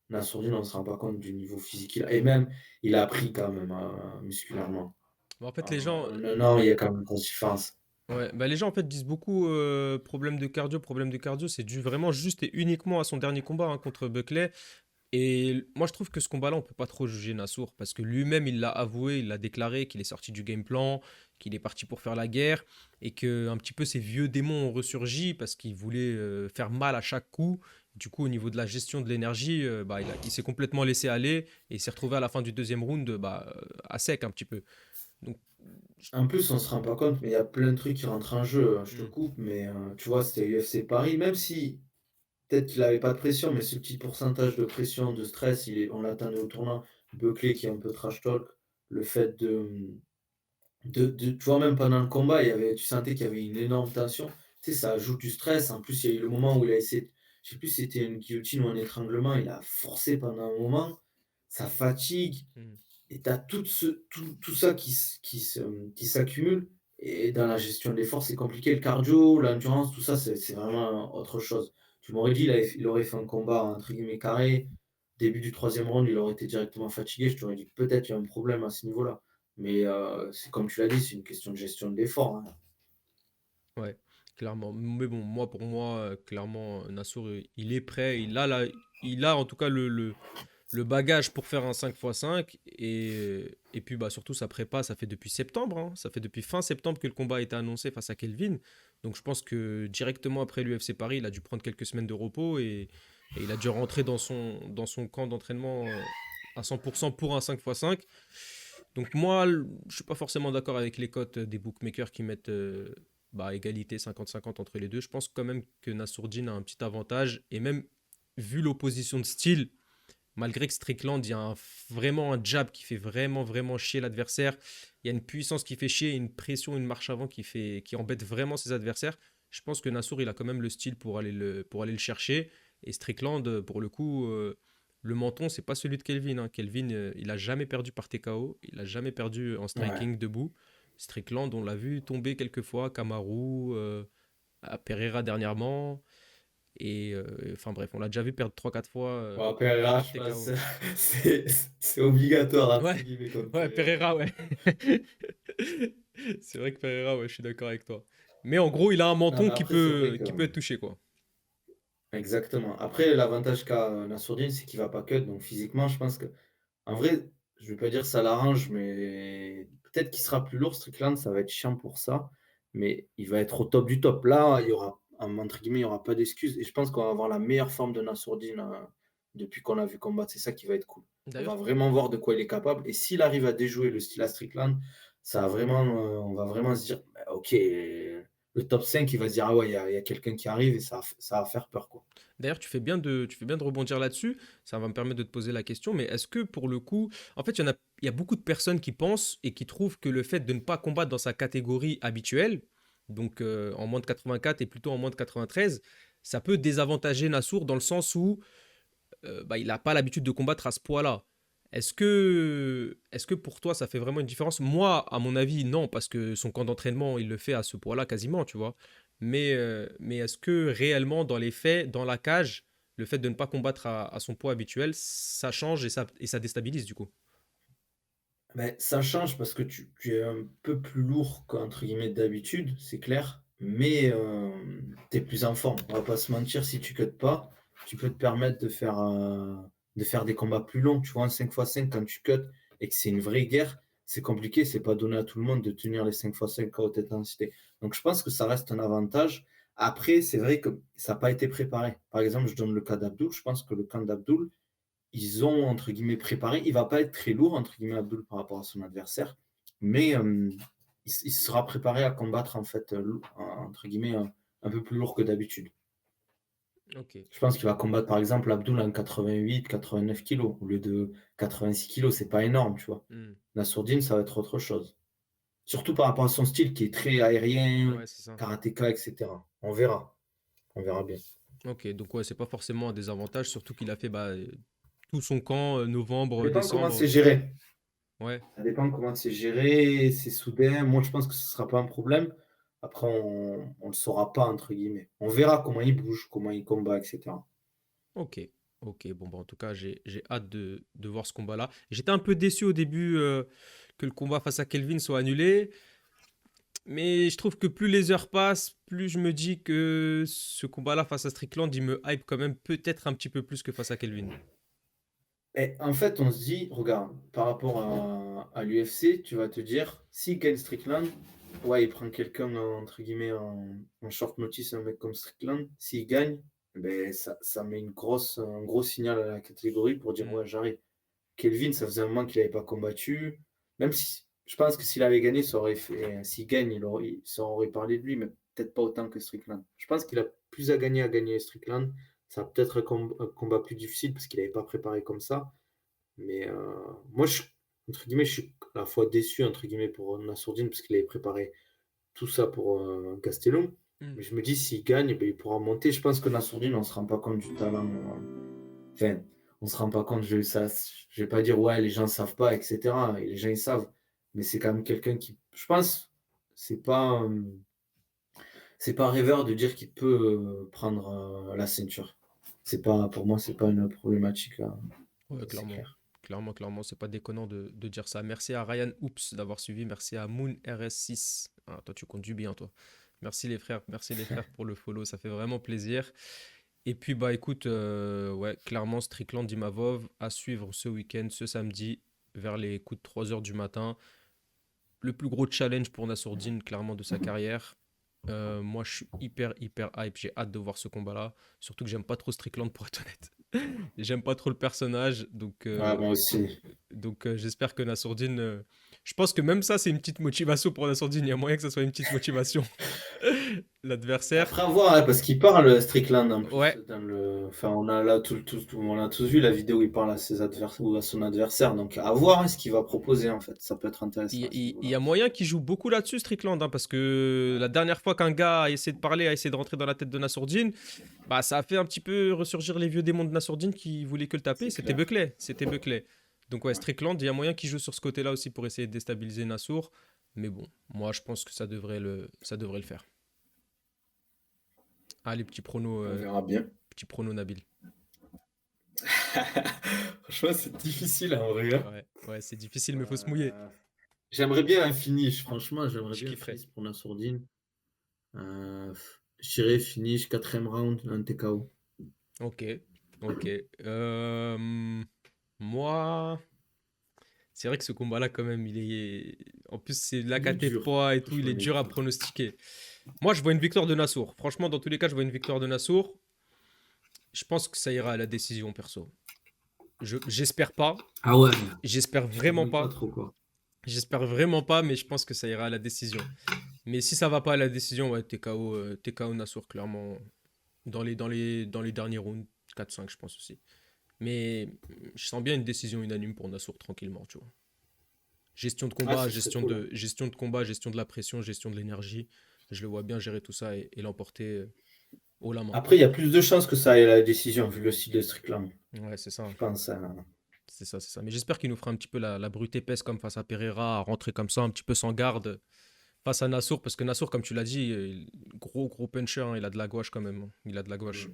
Nassourdine, on ne se rend pas compte du niveau physique qu'il a. Et même, il a appris quand même musculairement. Mais en fait, les gens, Non, il y a quand même une grosse différence. ouais, bah les gens en fait disent beaucoup problème de cardio, c'est dû vraiment juste et uniquement à son dernier combat hein, contre Buckley. Et moi je trouve que ce combat-là, on peut pas trop juger Nassour parce que lui-même il l'a avoué, il l'a déclaré qu'il est sorti du game plan, qu'il est parti pour faire la guerre et que un petit peu ses vieux démons ont ressurgi parce qu'il voulait faire mal à chaque coup. Du coup, au niveau de la gestion de l'énergie, bah, il s'est complètement laissé aller et il s'est retrouvé à la fin du deuxième round bah, à sec un petit peu. Donc, En plus, on se rend pas compte, mais il y a plein de trucs qui rentrent en jeu. Je te hmm, coupe, mais tu vois, c'était UFC Paris. Même si peut-être qu'il avait pas de pression, mais ce petit pourcentage de pression, de stress, on l'attendait au tournant. Buckley qui est un peu trash talk, le fait tu vois, même pendant le combat, tu sentais qu'il y avait une énorme tension. Tu sais, ça ajoute du stress. En plus, il y a eu le moment où il a essayé, je sais plus si c'était une guillotine ou un étranglement, il a forcé pendant un moment. Ça fatigue. hmm. Et tu as tout ça qui s'accumule. Et dans la gestion de l'effort, c'est compliqué. Le cardio, l'endurance, tout ça, c'est vraiment autre chose. Tu m'aurais dit, il aurait fait un combat entre guillemets carré. Début du troisième round, il aurait été directement fatigué. Je t'aurais dit que peut-être il y a un problème à ce niveau-là. Mais c'est comme tu l'as dit, c'est une question de gestion de l'effort, hein. Ouais, clairement. Mais bon, pour moi, clairement, Nassour, il est prêt. Il a en tout cas le bagage pour faire un 5x5 et puis bah, surtout sa prépa, ça fait depuis septembre, hein. Ça fait depuis fin septembre que le combat a été annoncé face à Kelvin. Donc je pense que directement après l'UFC Paris, il a dû prendre quelques semaines de repos et il a dû rentrer dans son camp d'entraînement à 100% pour un 5x5. Donc moi, je suis pas forcément d'accord avec les cotes des bookmakers qui mettent bah, égalité 50-50 entre les deux. Je pense quand même que Nassourdine a un petit avantage et même vu l'opposition de style, malgré que Strickland, il y a vraiment un jab qui fait vraiment, vraiment chier l'adversaire. Il y a une puissance qui fait chier, une pression, une marche avant qui embête vraiment ses adversaires. Je pense que Nassour, il a quand même le style pour aller le chercher. Et Strickland, pour le coup, le menton, c'est pas celui de Kelvin, hein. Kelvin, il a jamais perdu par TKO. Il a jamais perdu en Ouais. striking debout. Strickland, on l'a vu tomber quelques fois. Kamaru, à Pereira dernièrement. Et enfin bref, on l'a déjà vu perdre 3-4 fois Bon, Pereira, par je pense, TKO. c'est c'est obligatoire, entre Ouais, guillemets, comme ouais, Pereira. Pereira, ouais. C'est vrai que Pereira, ouais, je suis d'accord avec toi. Mais en gros, il a un Non, menton mais après, c'est vrai que. qui peut être touché, quoi. Exactement. Après, l'avantage qu'a Nassourdine, c'est qu'il va pas cut. Donc, physiquement, je pense que. En vrai, je vais pas dire ça l'arrange, mais peut-être qu'il sera plus lourd, Strickland, ça va être chiant pour ça. Mais il va être au top du top. Là, il y aura, entre guillemets, il y aura pas d'excuses. Et je pense qu'on va avoir la meilleure forme de Nassourdine depuis qu'on l'a vu combattre. C'est ça qui va être cool. On va D'ailleurs, vraiment voir de quoi il est capable. Et s'il arrive à déjouer le style à Strickland, ça va vraiment, on va vraiment se dire, bah, OK, le top 5 il va se dire, ah ouais, il y a quelqu'un qui arrive et ça va faire peur, quoi. d'ailleurs, tu fais bien de rebondir là-dessus. Ça va me permettre de te poser la question. Mais est-ce que pour le coup, en fait, il y a beaucoup de personnes qui pensent et qui trouvent que le fait de ne pas combattre dans sa catégorie habituelle, donc en moins de 84 et plutôt en moins de 93, ça peut désavantager Nassour dans le sens où bah, il n'a pas l'habitude de combattre à ce poids-là. Est-ce que pour toi, ça fait vraiment une différence? Moi, à mon avis, non, parce que son camp d'entraînement, il le fait à ce poids-là quasiment, tu vois. Mais est-ce que réellement, dans les faits, dans la cage, le fait de ne pas combattre à son poids habituel, ça change et ça déstabilise du coup? Ben ça change parce que tu es un peu plus lourd qu'entre guillemets «d'habitude», c'est clair, mais tu es plus en forme. On va pas se mentir, si tu cutes pas, tu peux te permettre de faire des combats plus longs. Tu vois? Un 5x5 quand tu cutes et que c'est une vraie guerre, c'est compliqué, c'est pas donné à tout le monde de tenir les 5x5 à haute intensité. Donc je pense que ça reste un avantage. Après, c'est vrai que ça a pas été préparé. Par exemple, je donne le cas d'Abdoul, je pense que le camp d'Abdoul, ils ont entre guillemets «préparé». Il va pas être très lourd entre guillemets Abdul par rapport à son adversaire, mais il sera préparé à combattre en fait, entre guillemets, un peu plus lourd que d'habitude. Ok. Je pense qu'il va combattre par exemple Abdul en 88-89 kilos au lieu de 86 kilos, c'est pas énorme, tu vois? Hmm. Nassourdine, ça va être autre chose. Surtout par rapport à son style qui est très aérien, Ouais, c'est ça. karatéka et cetera. On verra bien. Ok, donc ouais, c'est pas forcément un désavantage, surtout qu'il a fait bah, tout son camp Ça novembre, dépend comment décembre. c'est géré. Ouais. Ça dépend comment c'est géré, c'est soudain. Moi, je pense que ce ne sera pas un problème. Après, on le saura pas, entre guillemets. On verra comment il bouge, comment il combat, etc. Ok, ok. Bon, bah, en tout cas, j'ai hâte de voir ce combat-là. J'étais un peu déçu au début que le combat face à Kelvin soit annulé, mais je trouve que plus les heures passent, plus je me dis que ce combat-là face à Strickland, il me hype quand même peut-être un petit peu plus que face à Kelvin. Et en fait, on se dit, regarde, par rapport à l'UFC, tu vas te dire, si gagne Strickland, ouais, il prend quelqu'un, entre guillemets, en short notice, un mec comme Strickland. S'il gagne, ben, ça met un gros signal à la catégorie pour dire, Hmm. ouais, j'arrive. Kelvin, ça faisait un moment qu'il n'avait pas combattu. Même si je pense que s'il avait gagné, ça aurait fait. S'il gagne, ça aurait parlé de lui, mais peut-être pas autant que Strickland. Je pense qu'il a plus à gagner Strickland. Ça va peut-être un combat plus difficile parce qu'il n'avait pas préparé comme ça. Mais moi, entre guillemets, je suis à la fois déçu entre guillemets pour Nassourdine parce qu'il avait préparé tout ça pour Gastelum. Hmm. Mais je me dis, s'il gagne, ben, il pourra monter. Je pense que Nassourdine, on ne se rend pas compte du talent. Enfin, on se rend pas compte, je vais pas dire ouais, les gens savent pas, etc. Et les gens ils savent, mais c'est quand même quelqu'un qui, je pense, c'est pas, euh, c'est pas rêveur de dire qu'il peut prendre la ceinture. C'est pas, pour moi, c'est pas une problématique, Ouais, c'est clairement. clair. Clairement, c'est pas déconnant de dire ça. Merci à Ryan Oops d'avoir suivi. Merci à Moon RS6. Ah, toi, tu conduis bien, toi. Merci les frères pour le follow. Ça fait vraiment plaisir. Et puis, bah écoute, ouais, clairement, Strickland Imavov à suivre ce week-end, ce samedi, vers les coups de 3 heures du matin. Le plus gros challenge pour Nassourdine, clairement, de sa carrière. Moi, je suis hyper, hyper hype. J'ai hâte de voir ce combat-là. Surtout que j'aime pas trop Strickland, pour être honnête. J'aime pas trop le personnage. Ouais, moi aussi. J'espère que Nassourdine. Je pense que même ça, c'est une petite motivation pour Nassourdine. Il y a moyen que ça soit une petite motivation. L'adversaire. Après, à voir, hein, parce qu'il parle Strickland en plus Ouais, dans le. Enfin, on a là on a tous vu la vidéo où il parle à ses adversaires ou à son adversaire. Donc, à voir hein, ce qu'il va proposer en fait. Ça peut être il intéressant à ce il y niveau-là. a moyen qu'il joue beaucoup là-dessus, Strickland, hein, parce que la dernière fois qu'un gars a essayé de parler, a essayé de rentrer dans la tête de Nassourdine, bah, ça a fait un petit peu ressurgir les vieux démons de Nassourdine qui voulaient que le taper. C'est C'était clair. Buckley. C'était Buckley. Donc, ouais, Strickland, il y a moyen qu'il joue sur ce côté-là aussi pour essayer de déstabiliser Nassour. Mais bon, moi, je pense que ça devrait le faire. Allez, On verra bien. petit prono Nabil. Franchement, c'est difficile en vrai, hein. Ouais, ouais, c'est difficile, mais faut se mouiller. Euh, J'aimerais bien un finish. Franchement, j'aimerais Je bien un kifferais. finish pour Nassourdine. Je dirais finish, quatrième round, un TKO. Ok, ok. Moi, c'est vrai que ce combat-là, quand même, il est. En plus, c'est la Il est KT de dur. poids et tout, il Franchement, est il est dur à dur. pronostiquer. Moi, je vois une victoire de Nassour. Franchement, dans tous les cas, je vois une victoire de Nassour. Je pense que ça ira à la décision, perso. J'espère pas. Ah ouais, J'espère je sais vraiment même pas pas. trop quoi. J'espère vraiment pas, mais je pense que ça ira à la décision. Mais si ça va pas à la décision, ouais, TKO, TKO Nassour, clairement. Dans les derniers rounds, 4-5, je pense aussi. Mais je sens bien une décision unanime pour Nassour, tranquillement, tu vois. Gestion de Ah, combat, ce serait cool, hein. gestion de combat, gestion de la pression, gestion de l'énergie. Je le vois bien gérer tout ça et l'emporter haut la main. Après, il y a plus de chances que ça aille à la décision vu le style de Strickland. Ouais, c'est ça, Je hein. pense, hein. C'est ça, c'est ça. Mais j'espère qu'il nous fera un petit peu la brute épaisse comme face à Pereira, à rentrer comme ça, un petit peu sans garde face à Nassour. Parce que Nassour, comme tu l'as dit, gros, gros puncher, hein, il a de la gouache quand même, hein. Il a de la gouache.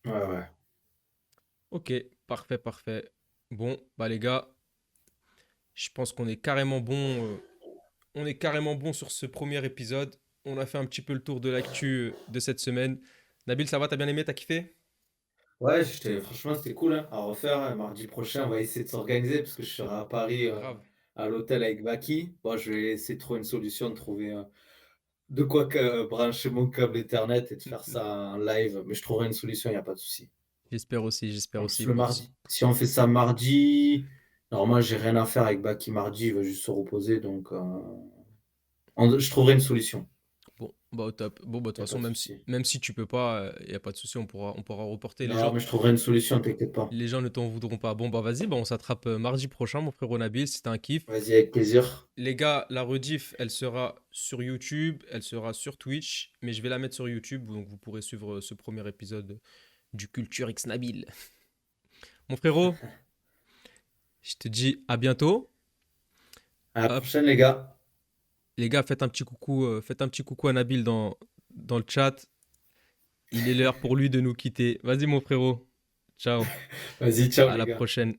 Mm. Ouais, ouais. Ok, parfait, parfait. Bon, bah les gars, je pense qu'on est carrément bon. On est carrément bon sur ce premier épisode. On a fait un petit peu le tour de l'actu de cette semaine. Nabil, ça va? T'as bien aimé? T'as kiffé? Ouais, franchement, c'était cool hein, à refaire, hein. Mardi prochain, on va essayer de s'organiser parce que je serai à Paris Grave. à l'hôtel avec Baki. Bon, je vais essayer de trouver une solution, de trouver de quoi brancher mon câble Ethernet et de faire ça en live. Mais je trouverai une solution, il n'y a pas de souci. J'espère aussi, j'espère En plus, aussi. le mardi, si on fait ça mardi, normalement, j'ai rien à faire avec Baki mardi, il va juste se reposer. Donc, je trouverai une solution. Bon, bah au top. Bon, bah de toute Il n'y a pas façon, de même si, souci. même si tu peux pas, il n'y a pas de souci, on pourra reporter. Les Non, gens, mais je trouverai une solution, t'inquiète pas. les gens ne t'en voudront pas. Bon, bah vas-y, bah, on s'attrape mardi prochain, mon frérot Nabil. C'était un kiff. Vas-y, avec plaisir. Les gars, la rediff, elle sera sur YouTube, elle sera sur Twitch, mais je vais la mettre sur YouTube, donc vous pourrez suivre ce premier épisode du Culture X Nabil. Mon frérot, je te dis à bientôt. À la Hop. prochaine, les gars. Les gars, faites un petit coucou à Nabil dans le chat. Il est l'heure pour lui de nous quitter. Vas-y, mon frérot. Ciao. Vas-y, ciao, À les la gars. prochaine.